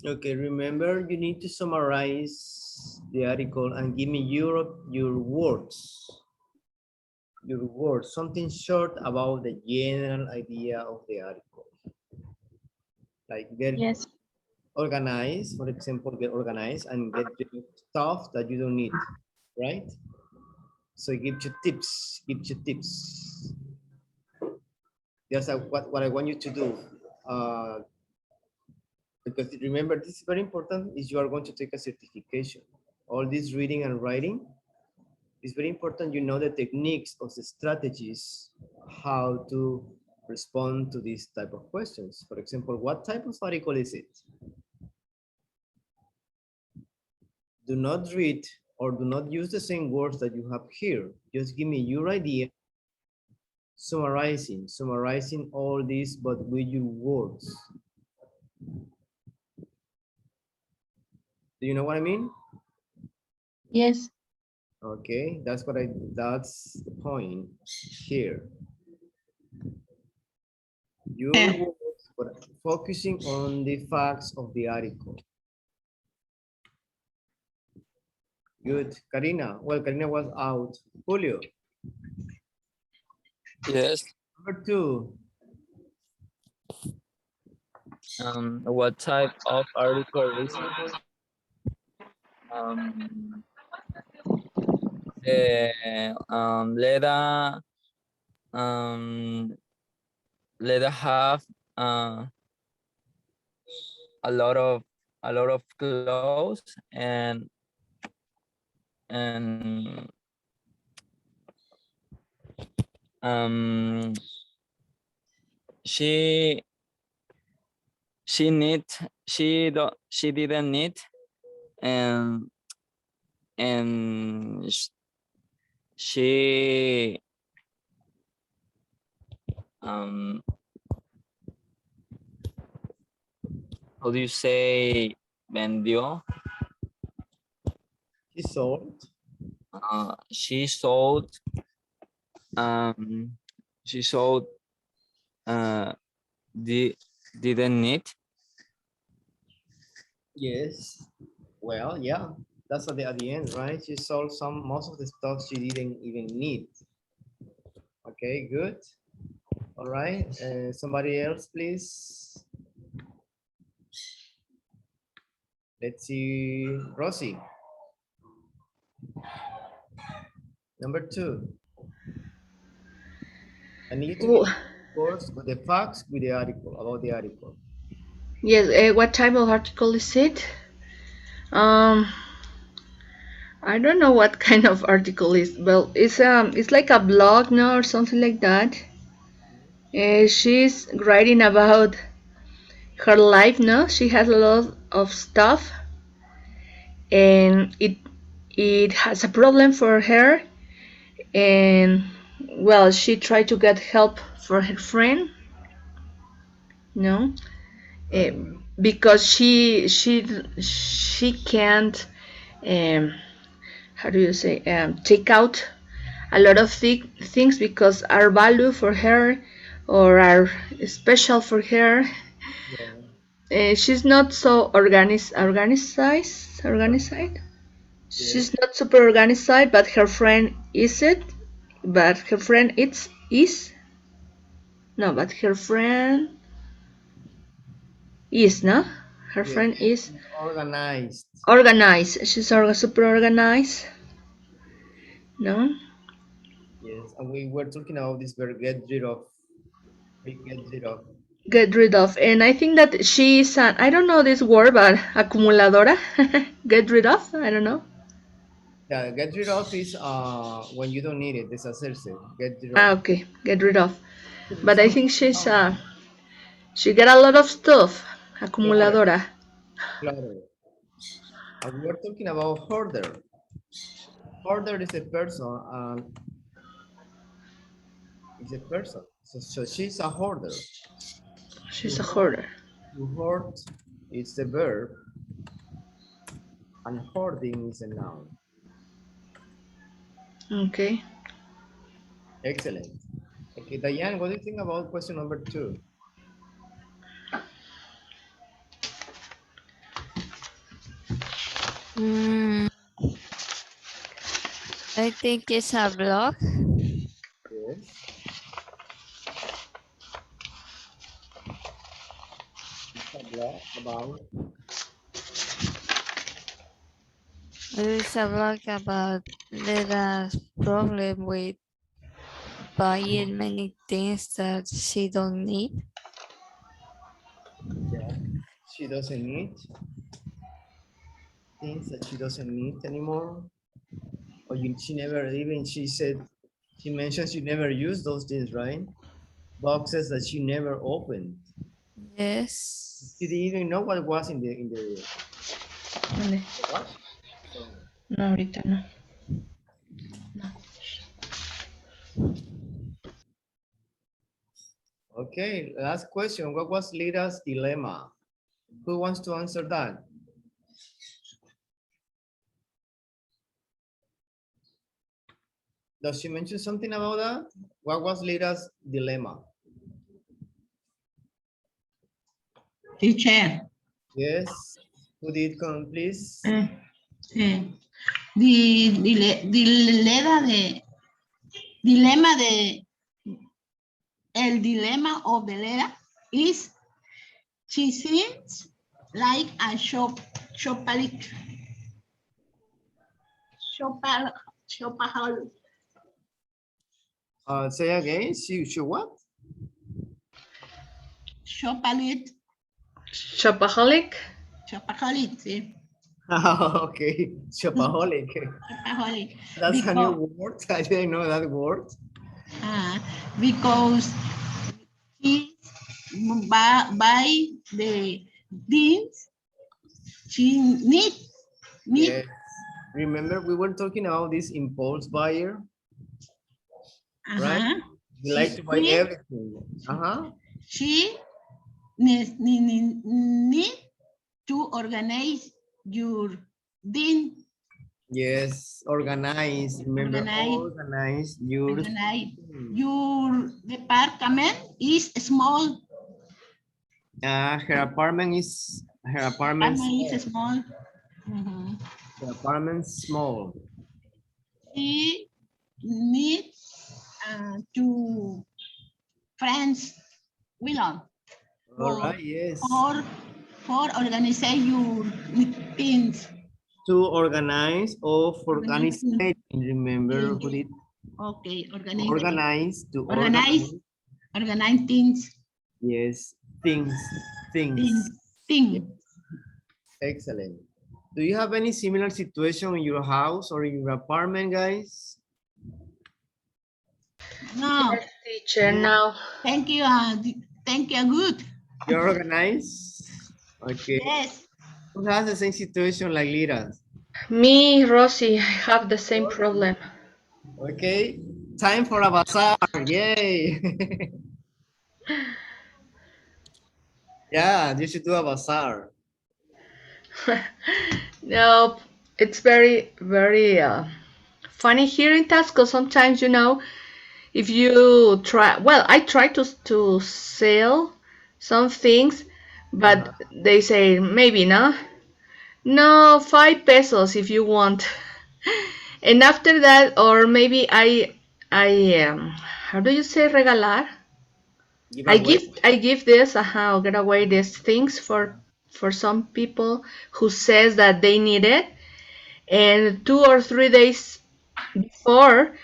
Okay, remember you need to summarize the article and give me your words. Your words, something short about the general idea of the article. Like get Yes. organized, for example, get organized and get rid of stuff that you don't need, right? So give you tips, give you tips. That's what I want you to do. Because remember, this is very important, is you are going to take a certification. All this reading and writing is very important. You know the techniques of the strategies, how to respond to these type of questions. For example, what type of article is it? Do not read or do not use the same words that you have here. Just give me your idea, summarizing all this, but with your words. Do you know what I mean? Yes. Okay, that's the point here. Your words, but focusing on the facts of the article. Good. Karina. Well, Karina was out. Julio. Yes. Number 2. What type of article is it? Um, the letter have a lot of clothes and um she need she didn't need and and she um how do you say vendió? She sold. She sold um she sold uh didn't need. Yes. Well, yeah. That's at the end, right? She sold most of the stuff she didn't even need. Okay, good. All right. Somebody else, please. Let's see. Rosie. Number 2. I need you to give Oh, me, of course, with the facts with the article, about the article. yes. What type of article is it? Um, I don't know what kind of article is. Well, it's like a blog, no, or something like that. She's writing about her life, no? She has a lot of stuff, and it has a problem for her, and well, she tried to get help for her friend, no, Right. because she can't, um, how do you say, take out a lot of things because are value for her or are special for her. Yeah. She's not so organized. She's Yes. not super organized, but her friend is it. But her friend is no, but her friend is no. Her Yes. friend is Organized. organized. She's super organized. No? Yes, and we were talking about this verb get rid of. Get rid of. Get rid of. And I think that she's an, I don't know this word, but acumuladora. Get rid of? I don't know. Yeah, get rid of is when you don't need it. Deshacerse. Get rid of. Ah, okay. Get rid of. But I Something think she's about she get a lot of stuff. clutter. Acumuladora. Clutter. And we're talking about hoarder. Hoarder is a person. Is a person. So she's a hoarder. She's To a hoard, hoarder. to hoard is the verb, and hoarding is a noun. Okay. Excellent. Okay, Diane, what do you think about question number 2? Mm, I think it's a blog. Yes. It's a blog about. It's a blog about Leda's problem with buying many things that she don't need. Yeah. She doesn't need things that she doesn't need anymore. Or she never even, she mentioned she never used those things, right? Boxes that she never opened. Yes. She didn't even know what was in ¿Dónde? the what? So, No, ahorita no. okay, last question. What was Lira's dilemma? Who wants to answer that? Does she mention something about that? What was Lira's dilemma? Teacher. Yes. Who did come, please? Sí. Dilema de el dilema of the Leda is she seems like a shopaholic. Shopaholic. Say again. She what? Shopaholic. Shopaholic? Shopaholic, sí. Okay, shopaholic. Shopaholic. That's a new word. I didn't know that word. Because she buy the things she need. Yes. Remember, we were talking about this impulse buyer, right? You like to buy everything. She need to organize your thing. Yes, organize. Remember, organize your. Your department is small. Her apartment is small. Her apartment's small. She needs to friends belong. All right, yes. For organize your things. To organize or for organization. Remember who did? Okay, organize. To organize things. Yes, things. Thing. Excellent. Do you have any similar situation in your house or in your apartment, guys? No. Yes, teacher, no. Thank you. Thank you. Good. You're organized? Okay. Yes. Who has the same situation like Lira? Me, Rosie, I have the same problem. Okay. Time for a bazaar. Yay. Yeah, you should do a bazaar. No, it's very, very funny here in Tasco. Sometimes, if you try, well, I try to sell some things, but they say maybe no, 5 pesos if you want. And after that, or maybe I how do you say regalar? I give this, or get away these things for some people who says that they need it, and 2 or 3 days Or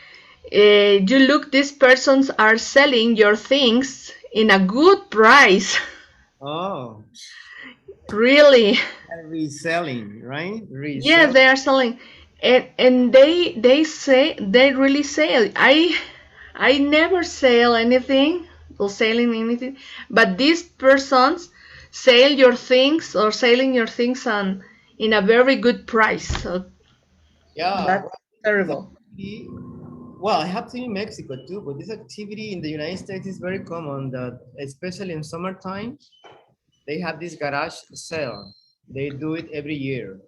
you look, these persons are selling your things in a good price. Oh, Really. and reselling, right? Yes, Resell. they are selling, and they say, they really sell. I never sell anything or selling anything, but these persons sell your things or selling your things on in a very good price. So Yeah. that's Well, this terrible. activity, well, I have seen in Mexico too, but this activity in the United States is very common. That especially in summertime, they have this garage sale. They do it every year.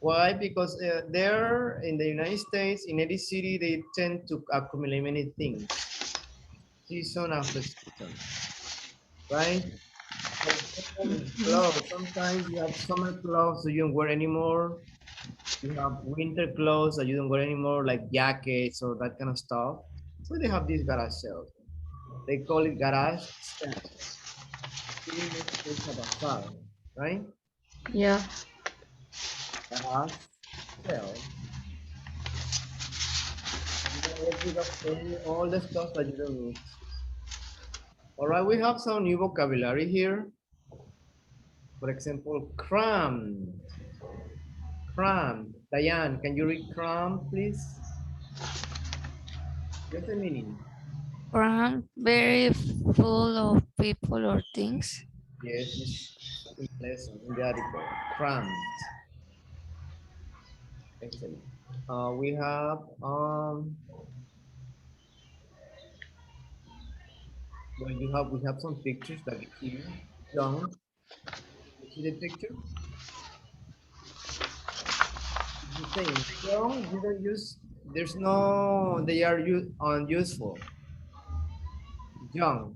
Why? Because there in the United States, in any city, they tend to accumulate many things, season after season, right? For example, in clothes, sometimes you have summer clothes that you don't wear anymore. You have winter clothes that you don't wear anymore, like jackets or that kind of stuff. So they have these garage sales. They call it garage sale. Here in Mexico, it's a bazaar, right? Yeah. Garage sale. You can get rid of all the stuff that you don't need. All right, we have some new vocabulary here. For example, crammed. Crammed. Diane, can you read crammed, please? Just a meaning. Cramp, very full of people or things. Yes, it's in lesson, in the article. Crammed. Excellent. We have well, we have some pictures like here. Young. You see the picture? It's the same. Young, you don't use. There's no. They are unuseful. Young.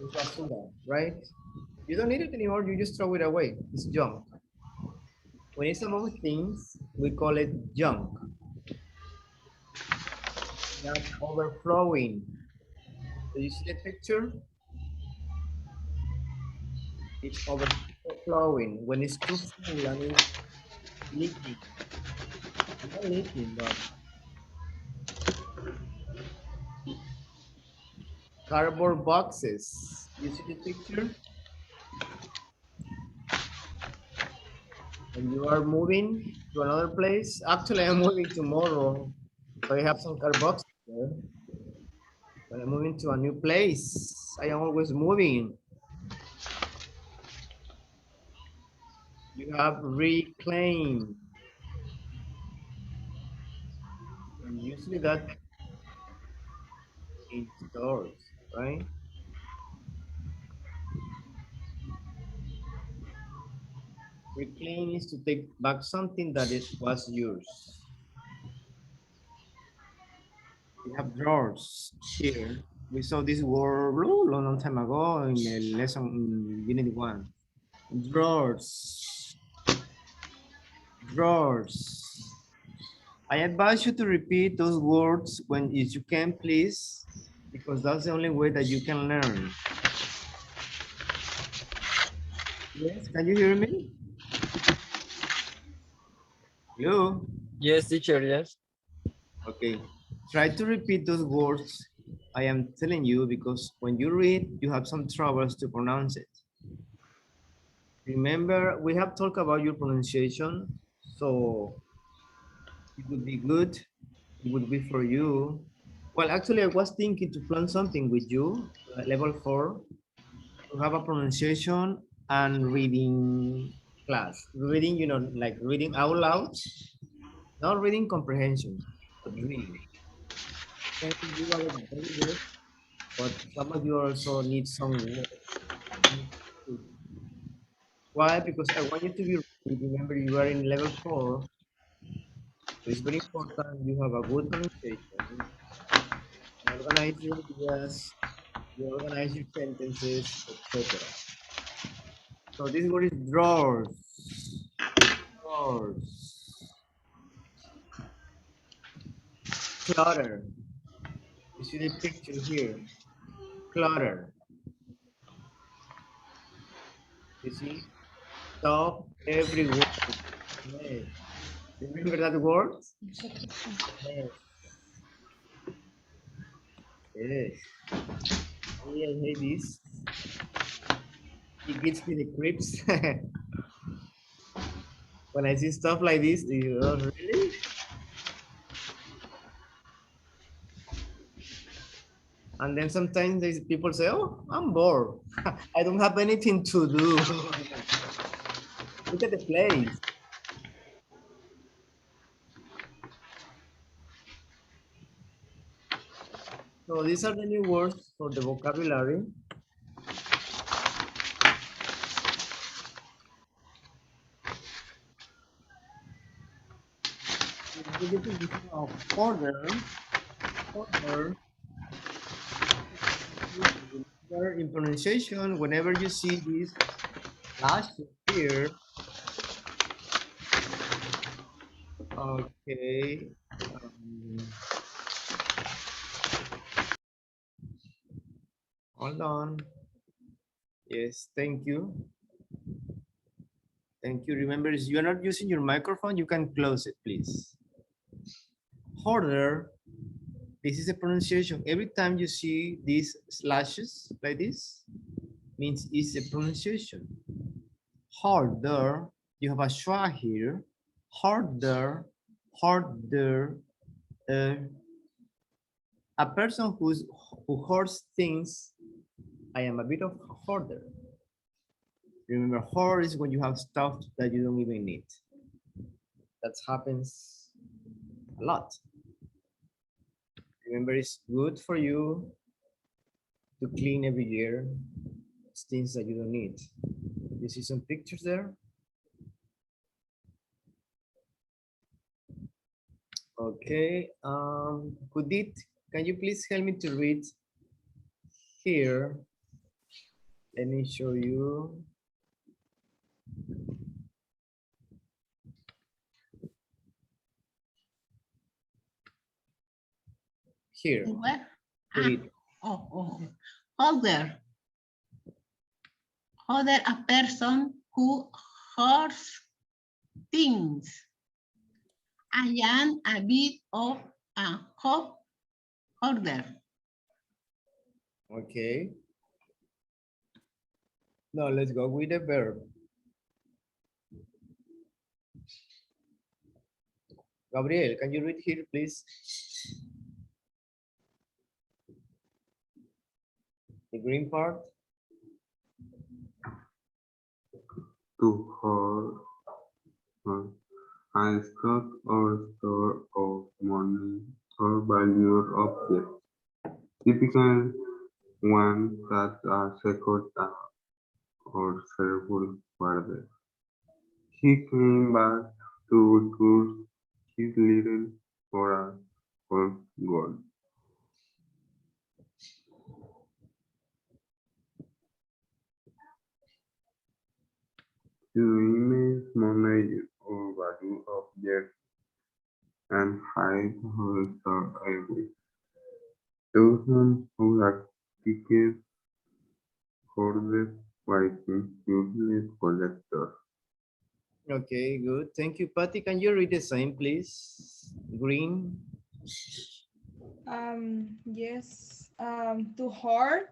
It's basura, right? You don't need it anymore. You just throw it away. It's junk. When it's among things, we call it junk. Not overflowing. Do you see the picture? It's overflowing. When it's too full and it's leaking. Not leaking, but cardboard boxes. You see the picture? When you are moving to another place. Actually, I'm moving tomorrow. So I have some cardboard boxes there. When I'm moving to a new place, I am always moving. You have reclaim. And usually that in stores, right? Reclaim is to take back something that it was yours. We have drawers here. We saw this word long, long time ago in the lesson in Unit 1. Drawers. Drawers. I advise you to repeat those words when if you can, please, because that's the only way that you can learn. Yes, can you hear me? Hello? Yes, teacher, yes. Okay. Try to repeat those words I am telling you because when you read, you have some troubles to pronounce it. Remember, we have talked about your pronunciation, so it would be good. It would be for you. Well, actually, I was thinking to plan something with you, level 4, to have a pronunciation and reading class. Reading, like reading out loud, not reading comprehension, but reading. I think you are very good, but some of you also need some work. Why? Because I want you to be, remember you are in level 4, so it's very important you have a good pronunciation, you organize your ideas, you organize your sentences, etc. So this word is drawers. Drawers. Clutter. You see the picture here. Clutter. You see? Stop every word. Yes. Remember that word? Yes. Yes. I hate this. It gives me the creeps. When I see stuff like this, you know, really? And then sometimes people say, oh, I'm bored. I don't have anything to do. Look at the place. So these are the new words for the vocabulary. The definition of order, order, remember in pronunciation, whenever you see this slash here, okay, hold on. Yes, thank you. Thank you. Remember, if you're not using your microphone, you can close it, please. Order, this is a pronunciation. Every time you see these slashes like this, means it's a pronunciation. Harder, you have a schwa here. Harder, harder. A person who hoards things, I am a bit of a hoarder. Remember, hoard is when you have stuff that you don't even need. That happens a lot. Remember, it's good for you to clean every year things that you don't need. You see some pictures there? Okay, Kudit, can you please help me to read here? Let me show you. Here. Where? Kudit. Holder. Holder, a person who hoards things. I am a bit of a hoarder. Okay. Now let's go with the verb. Gabriel, can you read here, please? The green part. To hold a stock or store of money or valued objects, typical ones that are second or several further. He came back to tour his little for a golf goal. To immense money or value objects and hide holster away. Thousands who are tickets hoarded by useless collectors. Okay, good. Thank you, Patty. Can you read the same, please? Green. Yes. To hoard,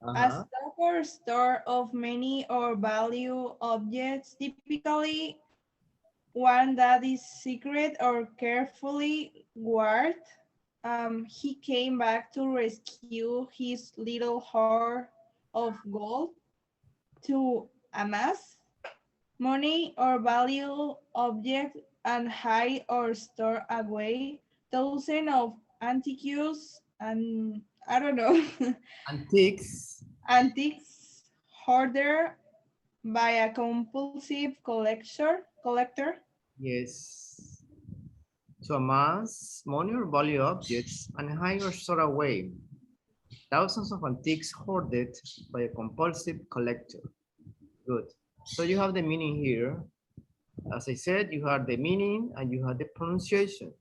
a Uh-huh. stock or store of many or value objects, typically one that is secret or carefully guarded. He came back to rescue his little hoard of gold to amass money or value object and hide or store away thousands of antiques and I don't know Antiques. antiques hoarded by a compulsive collector. Yes. To amass money or value objects and hide or store away thousands of antiques hoarded by a compulsive collector. Good. So you have the meaning here. As I said, you have the meaning and you have the pronunciation.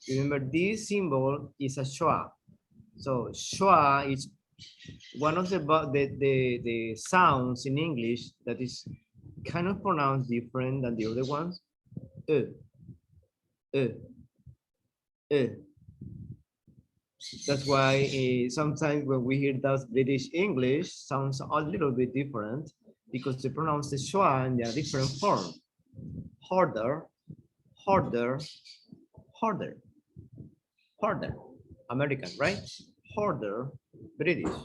Remember, this symbol is a schwa. So schwa is one of the sounds in English that is kind of pronounced different than the other ones. Uh, uh, uh. That's why sometimes when we hear that British English sounds a little bit different because they pronounce the schwa in a different form. Harder, harder, harder, harder. American, right? Harder, British,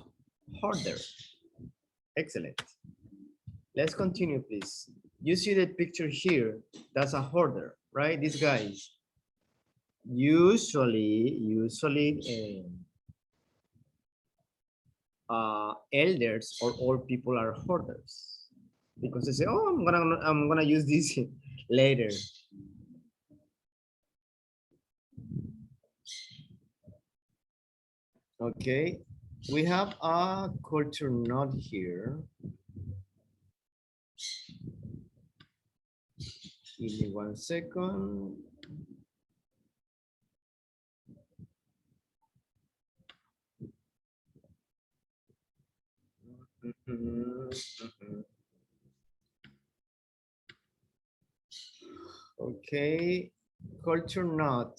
harder. Excellent. Let's continue, please. You see the picture here. That's a hoarder, right? These guys. Usually, elders or old people are hoarders because they say, "Oh, I'm gonna use this later." Okay, we have a culture note here. Give me 1 second. Okay, culture note.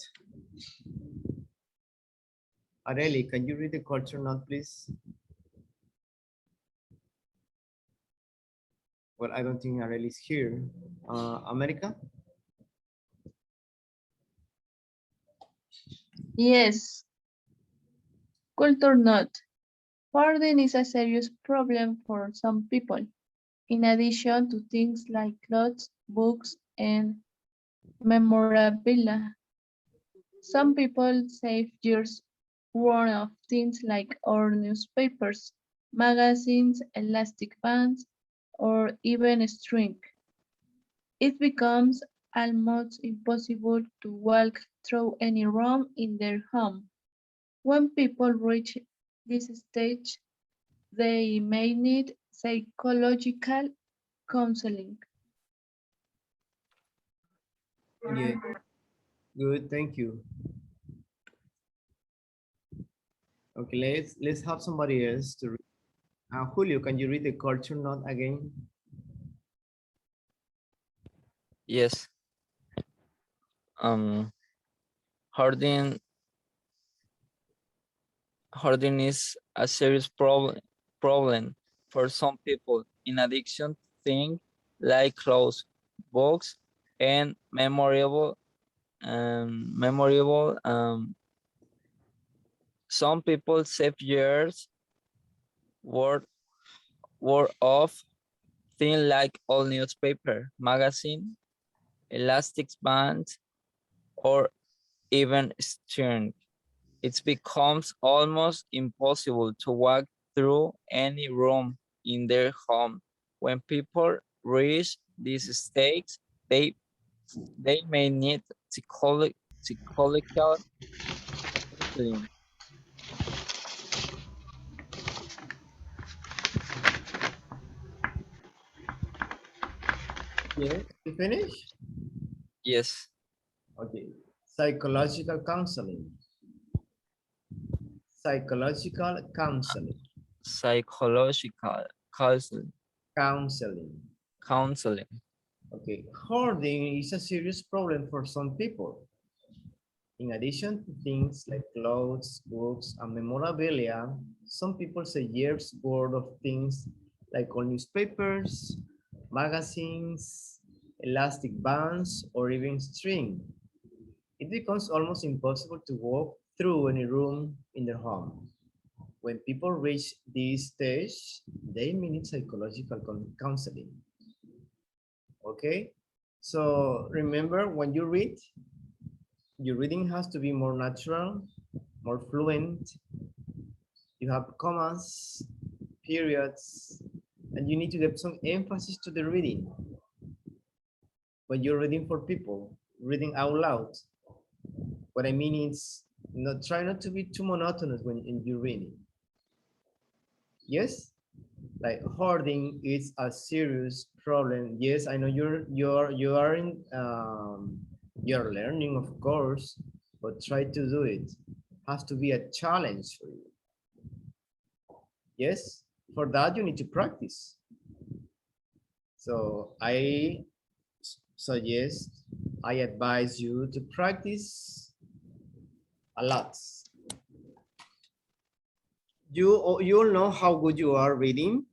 Areli, can you read the culture note, please? Well, I don't think Areli is here. America? Yes, culture note. Hoarding is a serious problem for some people. In addition to things like clothes, books, and memorabilia, some people save years' worth of things like old newspapers, magazines, elastic bands, or even string. It becomes almost impossible to walk through any room in their home. When people reach this stage, they may need psychological counseling. Yeah, good, thank you. Okay, let's have somebody else to read. Julio, can you read the culture note again? Yes. Um, hoarding hoarding is a serious problem for some people. In addition to things like clothes, books, and memorable. Some people save years worth of things like old newspaper, magazine, elastic bands, or even string. It becomes almost impossible to walk through any room in their home. When people reach these states, they may need psychological counseling. Yes, you finish? Yes, Okay, psychological counseling. Psychological counseling. psychological counseling. Counseling. Counseling. Okay, hoarding is a serious problem for some people. In addition to things like clothes, books, and memorabilia, some people say years worth of things like old newspapers, magazines, elastic bands, or even string. It becomes almost impossible to walk through any room in their home. When people reach this stage, they may need psychological counseling. Okay? So remember, when you read, your reading has to be more natural, more fluent. You have commas, periods, and you need to give some emphasis to the reading. When you're reading for people, reading out loud, what I mean is not try not to be too monotonous when you're reading. Yes, like hoarding is a serious problem. Yes, I know you are in you're learning, of course, but try to do it. Has to be a challenge for you. Yes, for that you need to practice. So suggest, I advise you to practice a lot. You all know how good you are reading.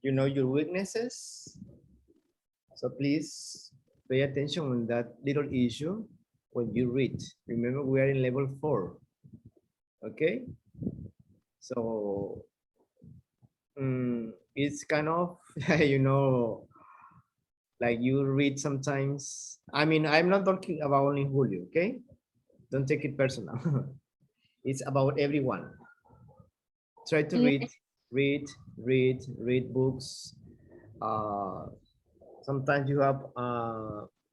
You know your weaknesses. So please pay attention on that little issue when you read. Remember, we are in level 4. Okay. So it's kind of, you know, like you read sometimes. I mean, I'm not talking about only Julio, okay? Don't take it personal. It's about everyone. Try to Yeah. read books. Uh, Sometimes you have,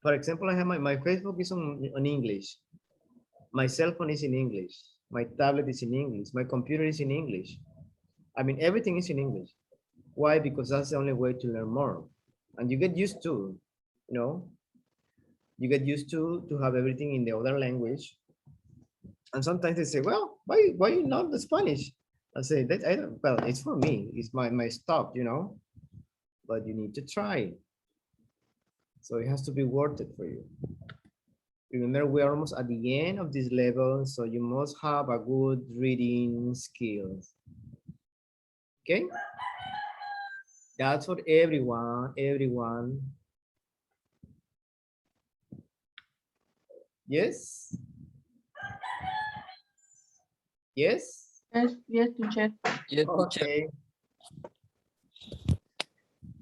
for example, I have my Facebook is on English. My cell phone is in English. My tablet is in English. My computer is in English. I mean, everything is in English. Why? Because that's the only way to learn more. And you get used to, you know, you get used to have everything in the other language. And sometimes they say, well, why not the Spanish? I say that I don't, well, it's for me. It's my stuff, you know, but you need to try. So it has to be worth it for you. Remember, we are almost at the end of this level, so you must have a good reading skills. Okay? That's for everyone. Yes? Yes? Yes, teacher. Yes, teacher. Okay.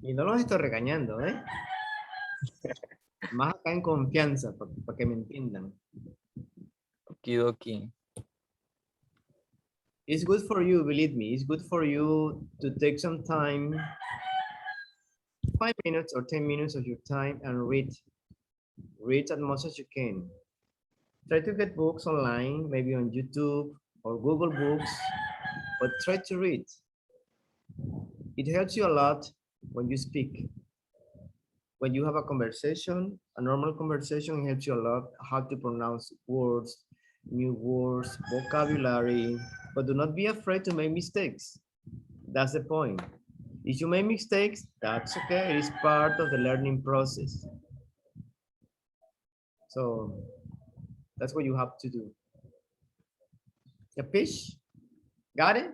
Y no los estoy regañando, ¿eh? Más acá en confianza, para que me entiendan. Okidoki. It's good for you, believe me. It's good for you to take some time, 5 minutes or 10 minutes of your time and read. Read as much as you can. Try to get books online, maybe on YouTube or Google Books, but try to read. It helps you a lot when you speak. When you have a conversation, a normal conversation helps you a lot how to pronounce words, new words, vocabulary, but do not be afraid to make mistakes. That's the point. If you make mistakes, that's okay. It is part of the learning process. So that's what you have to do. Capish? Got it?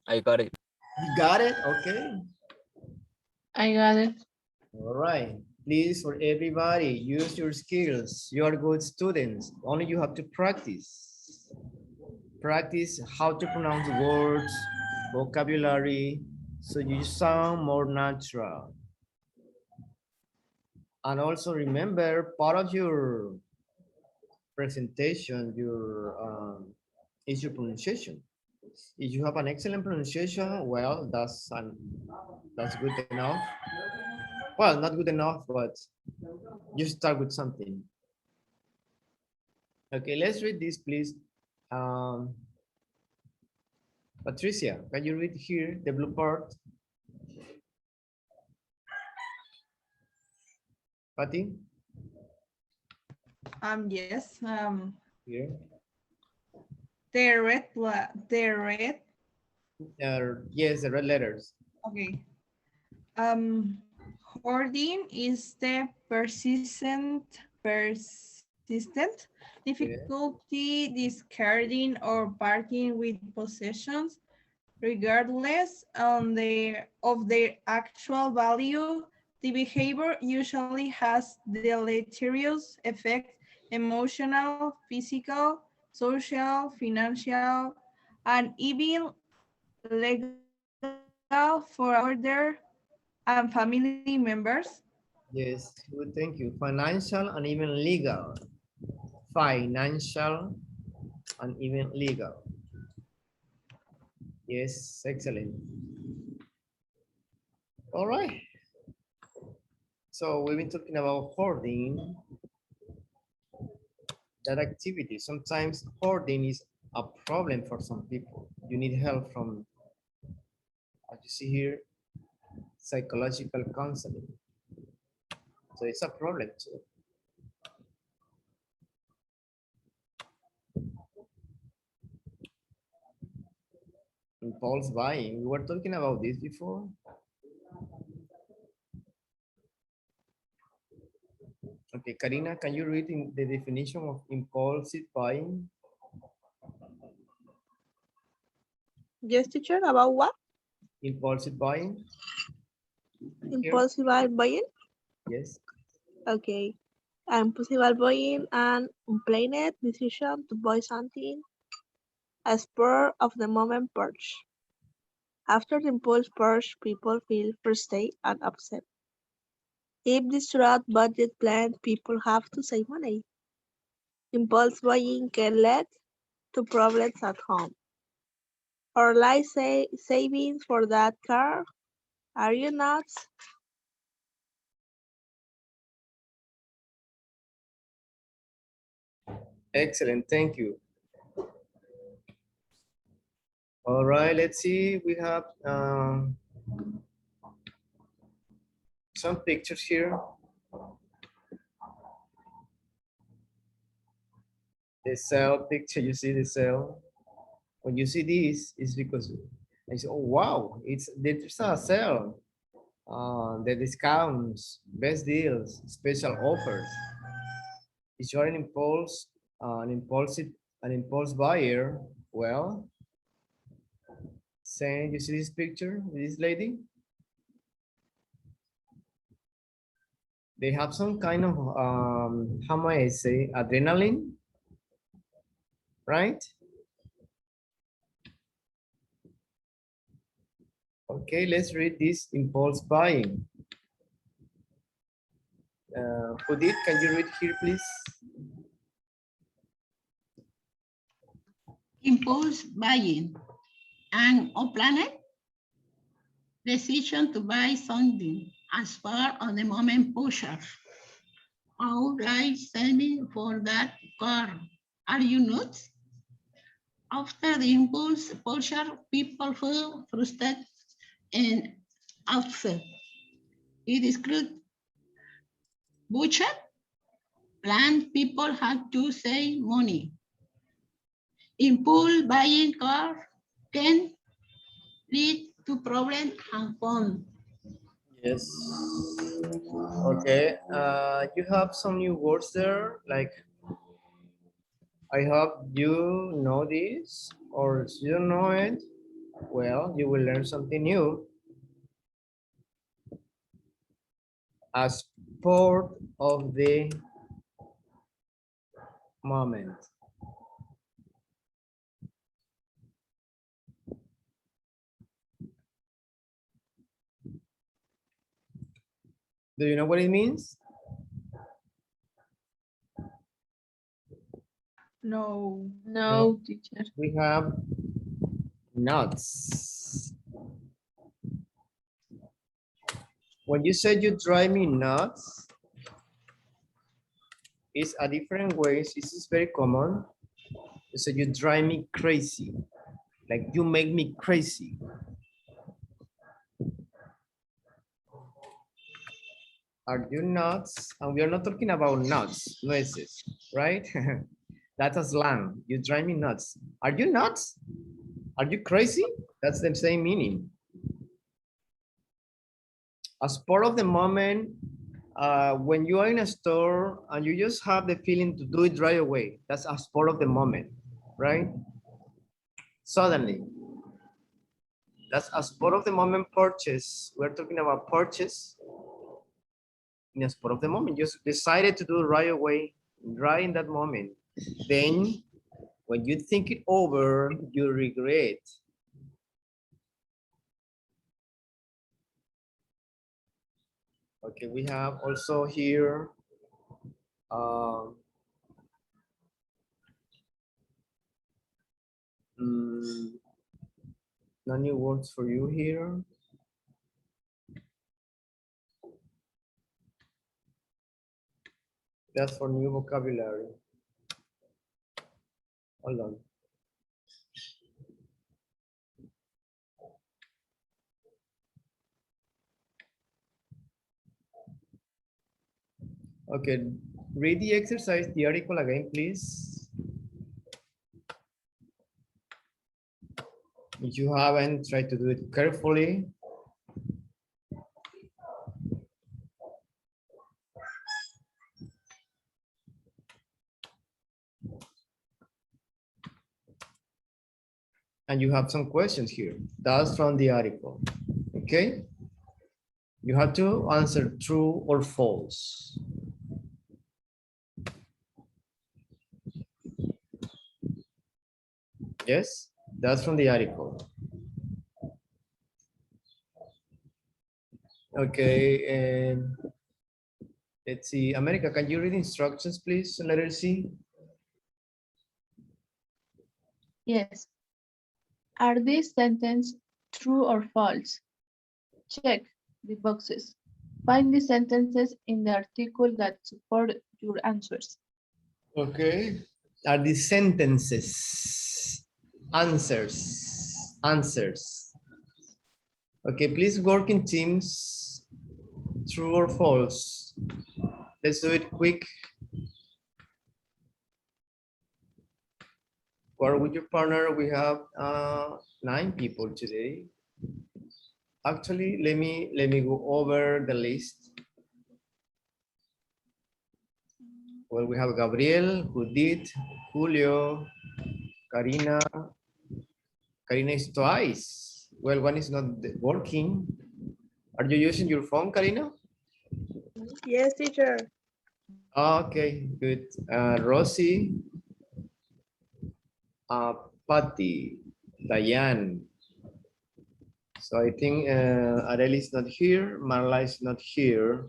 I got it. You got it? Okay. I got it. All right. Please, for everybody, use your skills. You are good students. Only you have to practice. Practice how to pronounce words, vocabulary, so you sound more natural. And also remember, part of your presentation, is your pronunciation. If you have an excellent pronunciation, well, that's good enough. Well, not good enough, but you start with something. Okay, let's read this, please. Um, Patricia, can you read here the blue part? Patty? Yes. Here. The red. Yes, the red letters. Okay. Hoarding is the persistent difficulty discarding or parting with possessions regardless of their actual value. The behavior usually has deleterious effects: emotional, physical, social, financial, and even legal for other and family members. Yes, good, thank you. Financial and even legal. Financial and even legal. Yes, excellent. All right. So we've been talking about hoarding, that activity. Sometimes hoarding is a problem for some people. You need help from, as you see here, psychological counseling. So it's a problem too. Impulse buying. We were talking about this before. Okay, Karina, can you read the definition of impulsive buying? Yes, teacher, about what? Impulsive buying? Here? Impulsive buying? Yes. Okay. Impulsive buying and unplanned decision to buy something a spur of the moment purchase. After the impulse purchase, people feel frustrated and upset. If disrupt budget plans, people have to save money. Impulse buying can lead to problems at home. Or like savings for that car. Are you nuts? Excellent, thank you. All right, let's see. We have some pictures here. The cell picture, you see the cell. When you see this, it's because I say, oh wow, there's a sale. The discounts, best deals, special offers. If you're an impulse buyer, well, saying you see this picture, this lady, they have some kind of how might I say, adrenaline, right? Okay, let's read this impulse buying. Judith, can you read here, please? Impulse buying. An unplanned decision to buy something as part of the moment pusher. Outright saving for that car. Are you nuts? After the impulse pusher, people feel frustrated and upset. It is crude. Butcher, planned people have to save money. Impulse buying car can lead to problems and fun. Yes. Okay. You have some new words there, like I hope you know this, or if you don't know it, well, you will learn something new. As part of the moment. Do you know what it means? No. No, teacher. We have nuts. When you say you drive me nuts, it's a different ways. This is very common. You say you drive me crazy, like you make me crazy. Are you nuts? And we are not talking about nuts, nueces, right? That's a slang. You drive me nuts. Are you nuts? Are you crazy? That's the same meaning. As part of the moment, when you are in a store and you just have the feeling to do it right away, that's as part of the moment, right? Suddenly, that's as part of the moment purchase. We're talking about purchase in a spot of the moment. Just decided to do it right away, right in that moment. Then when you think it over, you regret. Okay, we have also here no new words for you here. That's for new vocabulary. Hold on. Okay, read the exercise, the article again, please. If you haven't, try to do it carefully. And you have some questions here. That's from the article. Okay? You have to answer true or false. Yes, that's from the article. Okay, and let's see. America, can you read instructions, please? Letter C. Yes. Are these sentences true or false? Check the boxes. Find the sentences in the article that support your answers. Okay. Are the sentences answers? Okay, please work in teams. True or false? Let's do it quick. Or with your partner, we have 9 people today. Actually, let me go over the list. Well, we have Gabriel, Judith, Julio, Karina. Karina is twice. Well, one is not working. Are you using your phone, Karina? Yes, teacher. Okay, good. Rosie, Patty, Diane. So I think Arely is not here. Marla is not here.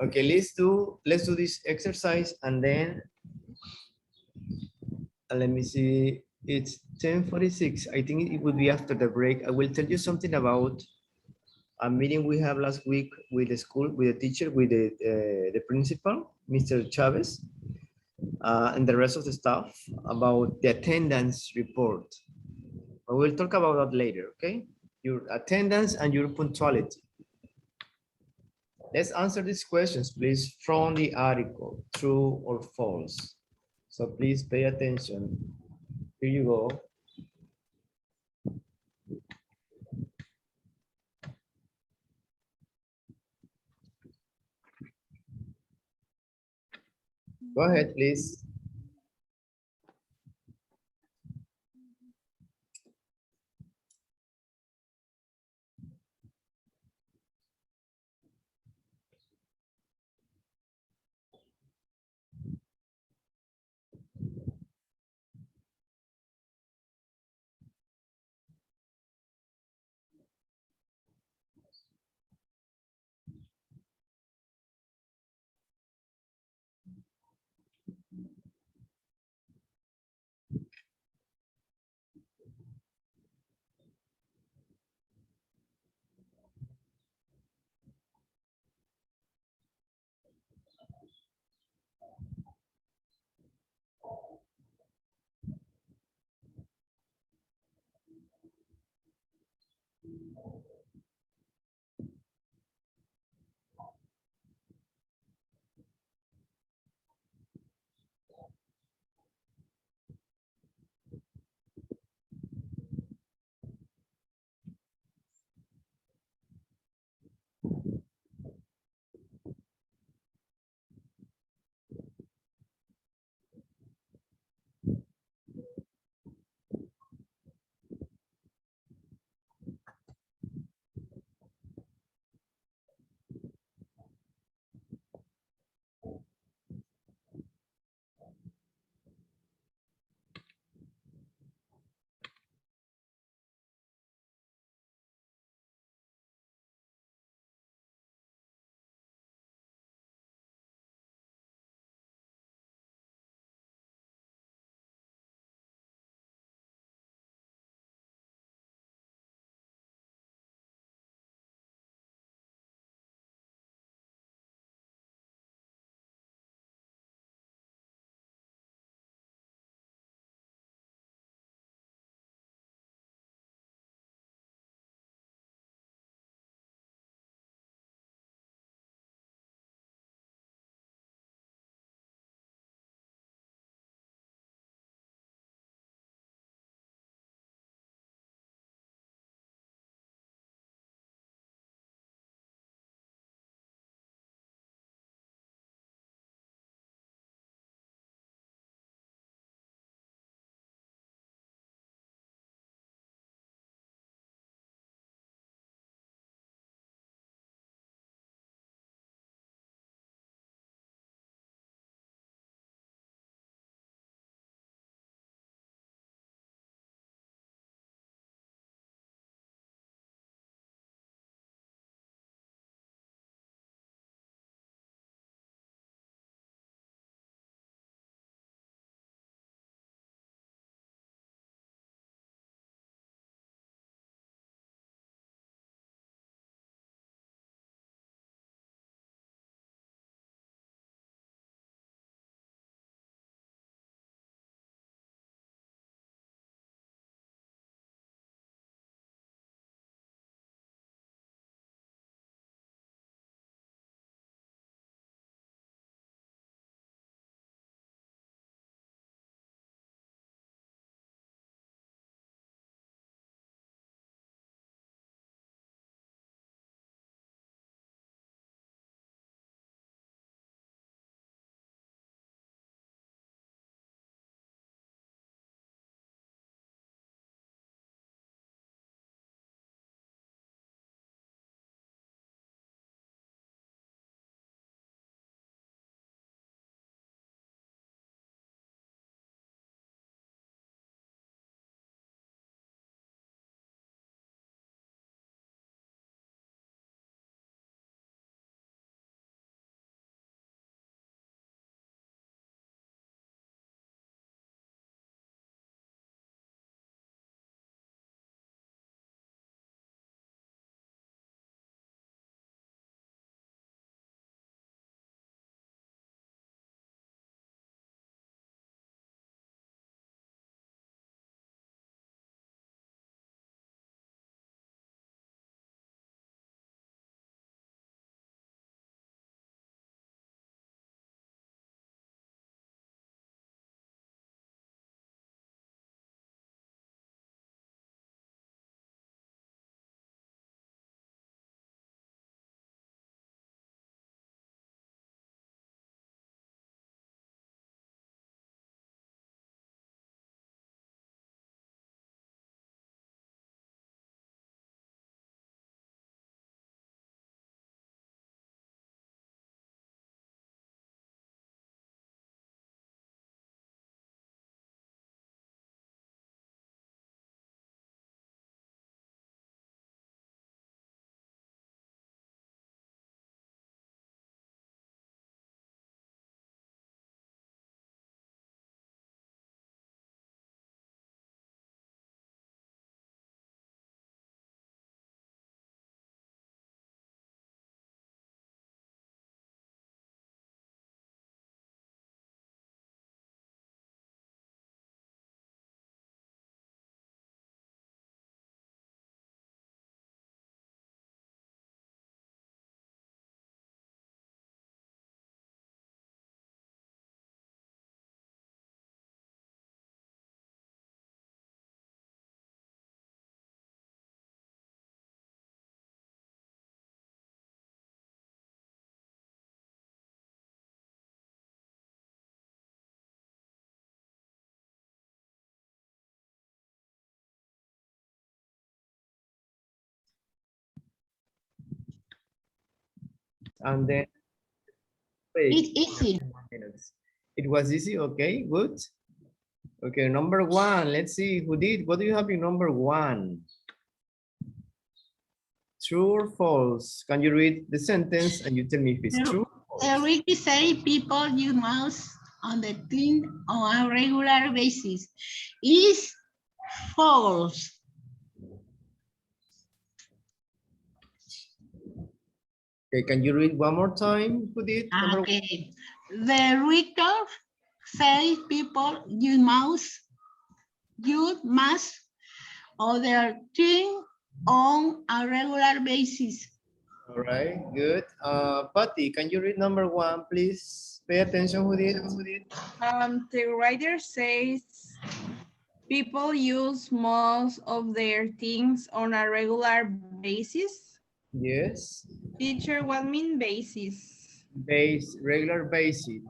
Okay, let's do this exercise and then let me see. It's 10:46. I think it would be after the break. I will tell you something about a meeting we have last week with the school, with the teacher, with the principal, Mr. Chavez, and the rest of the staff about the attendance report. But we'll talk about that later, okay? Your attendance and your punctuality. Let's answer these questions, please, from the article, true or false. So please pay attention. Here you go. Go ahead, please. And then break. It's easy. 1 minutes. It was easy. Okay, good. Okay, number 1. Let's see who did. What do you have in number 1? True or false? Can you read the sentence and you tell me if it's true? Ricky say people use mouse on the thing on a regular basis. Is false. Okay, can you read one more time? Who did? Number 1. Okay. The record say people use mouse on their thing on a regular basis. All right, good. Patty, can you read number 1, please? Pay attention who did. The writer says people use most of their things on a regular basis. Yes. Teacher, what mean basis? Regular basis.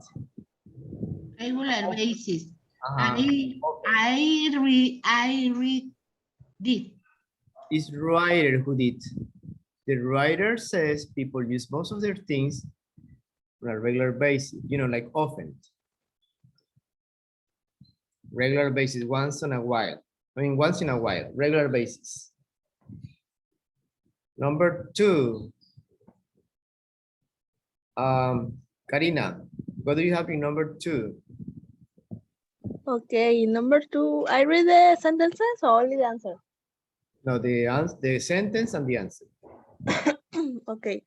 Regular basis. Uh-huh. I read it. It's writer who did. The writer says people use most of their things on a regular basis, you know, like often. Regular basis, once in a while. Once in a while, regular basis. Number 2. Karina, what do you have in number 2? Okay, number 2. I read the sentences or only the answer? No, the sentence and the answer. Okay.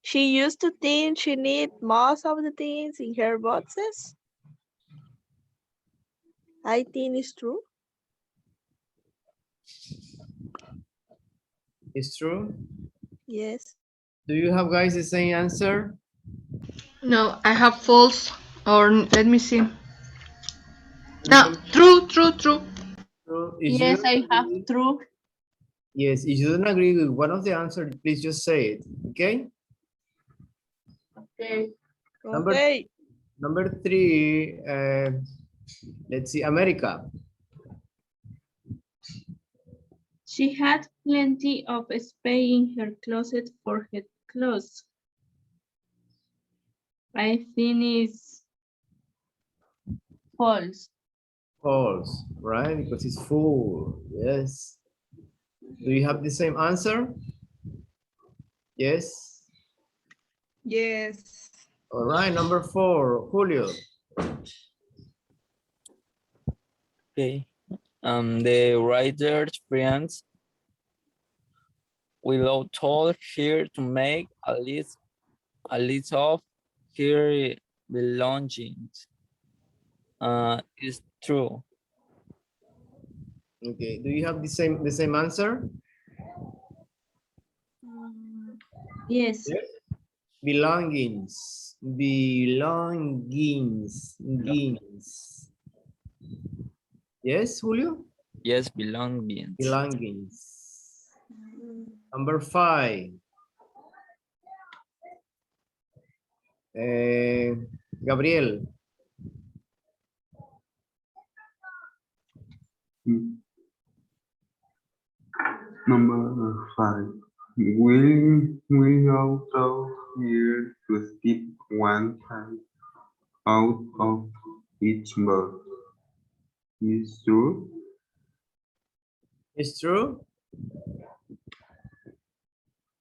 She used to think she need most of the things in her boxes. I think it's true. It's true? Yes. Do you have guys the same answer? No, I have false, or let me see. No, true. True. If you Yes, don't I have agree- true. Yes, if you don't agree with one of the answers, please just say it, okay? Okay. Okay. Number 3, let's see, America. She had plenty of space in her closet for her clothes. I think it's false. False, right? Because it's full. Yes. Do you have the same answer? Yes. Yes. All right, number 4, Julio. Okay. The writer's friends Willow told her to make a list of her belongings. It's true. Okay. Do you have the same answer? Yes. Yes. Belongings. Belongings. Yes, Julio? Yes, belongings. Belongings. Number 5. Gabriel. Number 5. We also here to skip one time out of each box. Is true? It's true?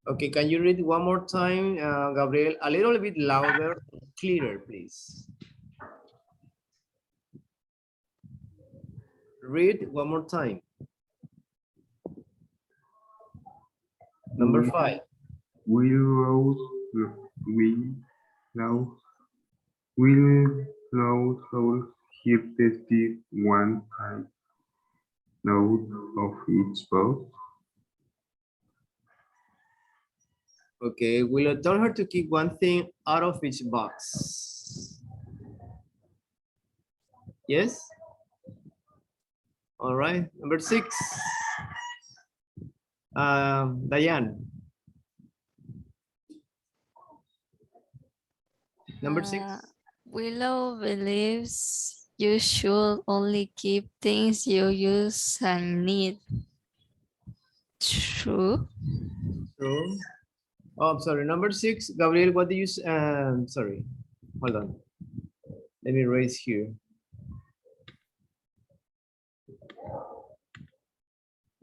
Okay, can you read one more time, Gabriel? A little bit louder, clearer, please. Read one more time. Number 5. We now also here to skip one time out of each box. Okay, we'll tell her to keep one thing out of each box. Yes? All right, number 6. Diane. Number 6. Willow believes you should only keep things you use and need. True. True. Oh, I'm sorry. Number 6, Gabriel, what do you, sorry, hold on. Let me erase here.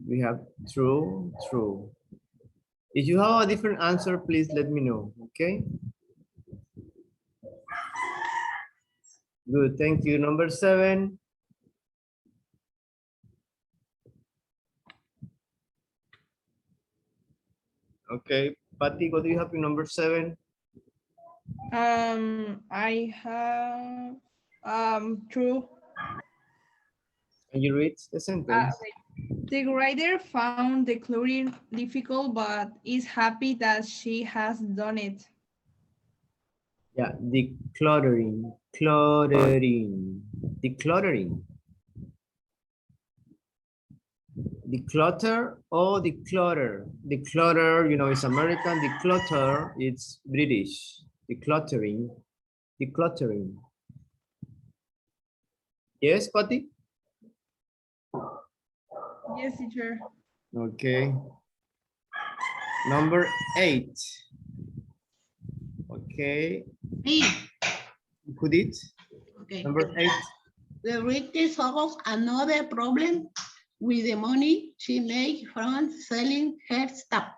We have true, true. If you have a different answer, please let me know, okay? Good, thank you. Number 7. Okay, Patty, what do you have in number 7? I have true. Can you read the Uh, sentence? the writer found the clearing difficult, but is happy that she has done it. Yeah, decluttering, cluttering, decluttering. Declutter or declutter? Declutter, you know, it's American. Declutter, it's British. Decluttering, decluttering. Yes, Patty? Yes, teacher. Okay. Number 8. Okay. Me. Who did? Okay. Number 8. The writer solves another problem with the money she made from selling her stuff.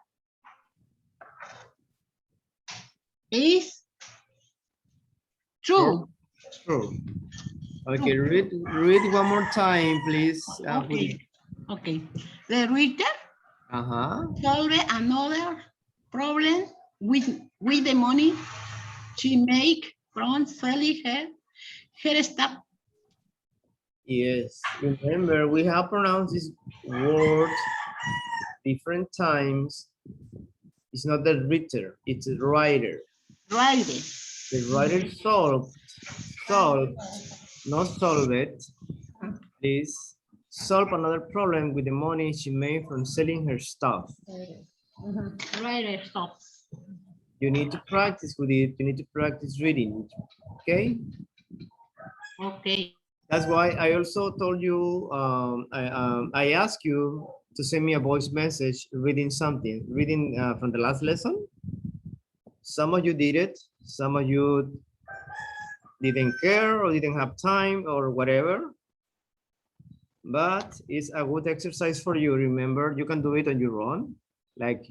Is true. True. Okay, read one more time, please. Okay. Okay. The writer solved another problem with the money she made from selling her stuff. Yes, remember we have pronounced this word different times. It's not the reader, it's the writer. Writer. The writer solved, not solve it. Please solve another problem with the money she made from selling her stuff. Writer stuff. You need to practice with it. You need to practice reading. Okay. Okay. That's why I also told you, I asked you to send me a voice message reading something, reading from the last lesson. Some of you did it, some of you didn't care or didn't have time or whatever. But it's a good exercise for you. Remember, you can do it on your own. Like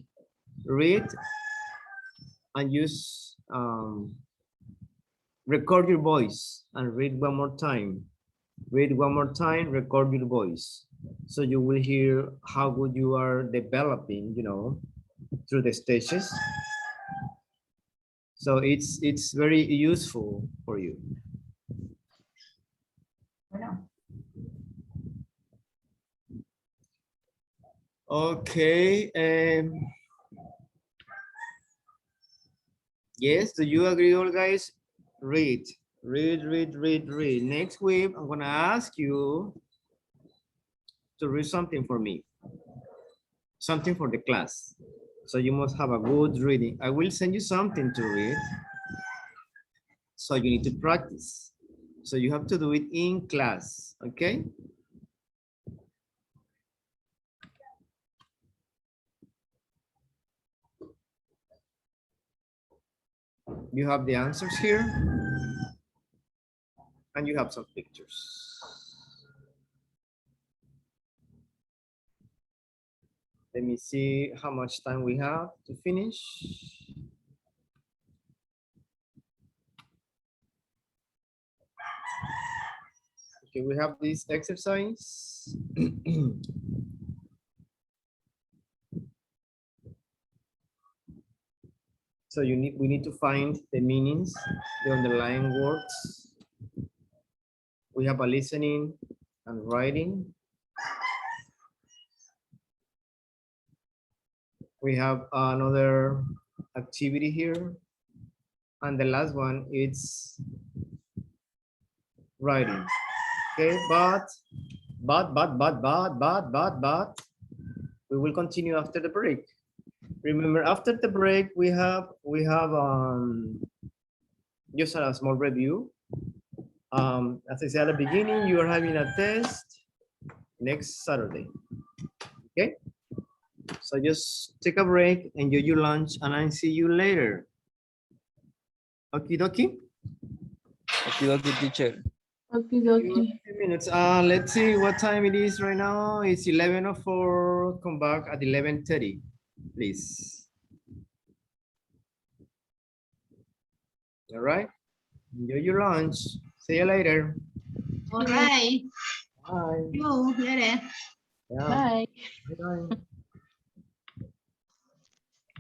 read and use, record your voice and read one more time. Read one more time, record your voice. So you will hear how good you are developing, you know, through the stages. So it's very useful for you. Okay. Yes, do you agree, all guys? Read. Next week, I'm gonna ask you to read something for me. Something for the class. So you must have a good reading. I will send you something to read. So you need to practice. So you have to do it in class, okay? You have the answers here. And you have some pictures. Let me see how much time we have to finish. Okay, we have this exercise. So we need to find the meanings, the underlying words. We have a listening and writing. We have another activity here. And the last one is writing. Okay, but we will continue after the break. Remember, after the break, we have just a small review. As I said at the beginning, you are having a test next Saturday. Okay, so So just take a break, enjoy your lunch, and I'll see you later. Okie dokie. Okie dokie, teacher. Okie Give us dokie. a few minutes. Let's see what time it is right now. It's 11:04. Come back at 11:30, please. All right. Enjoy your lunch. See you later. All right. Bye. You later. Yeah. Bye. Bye.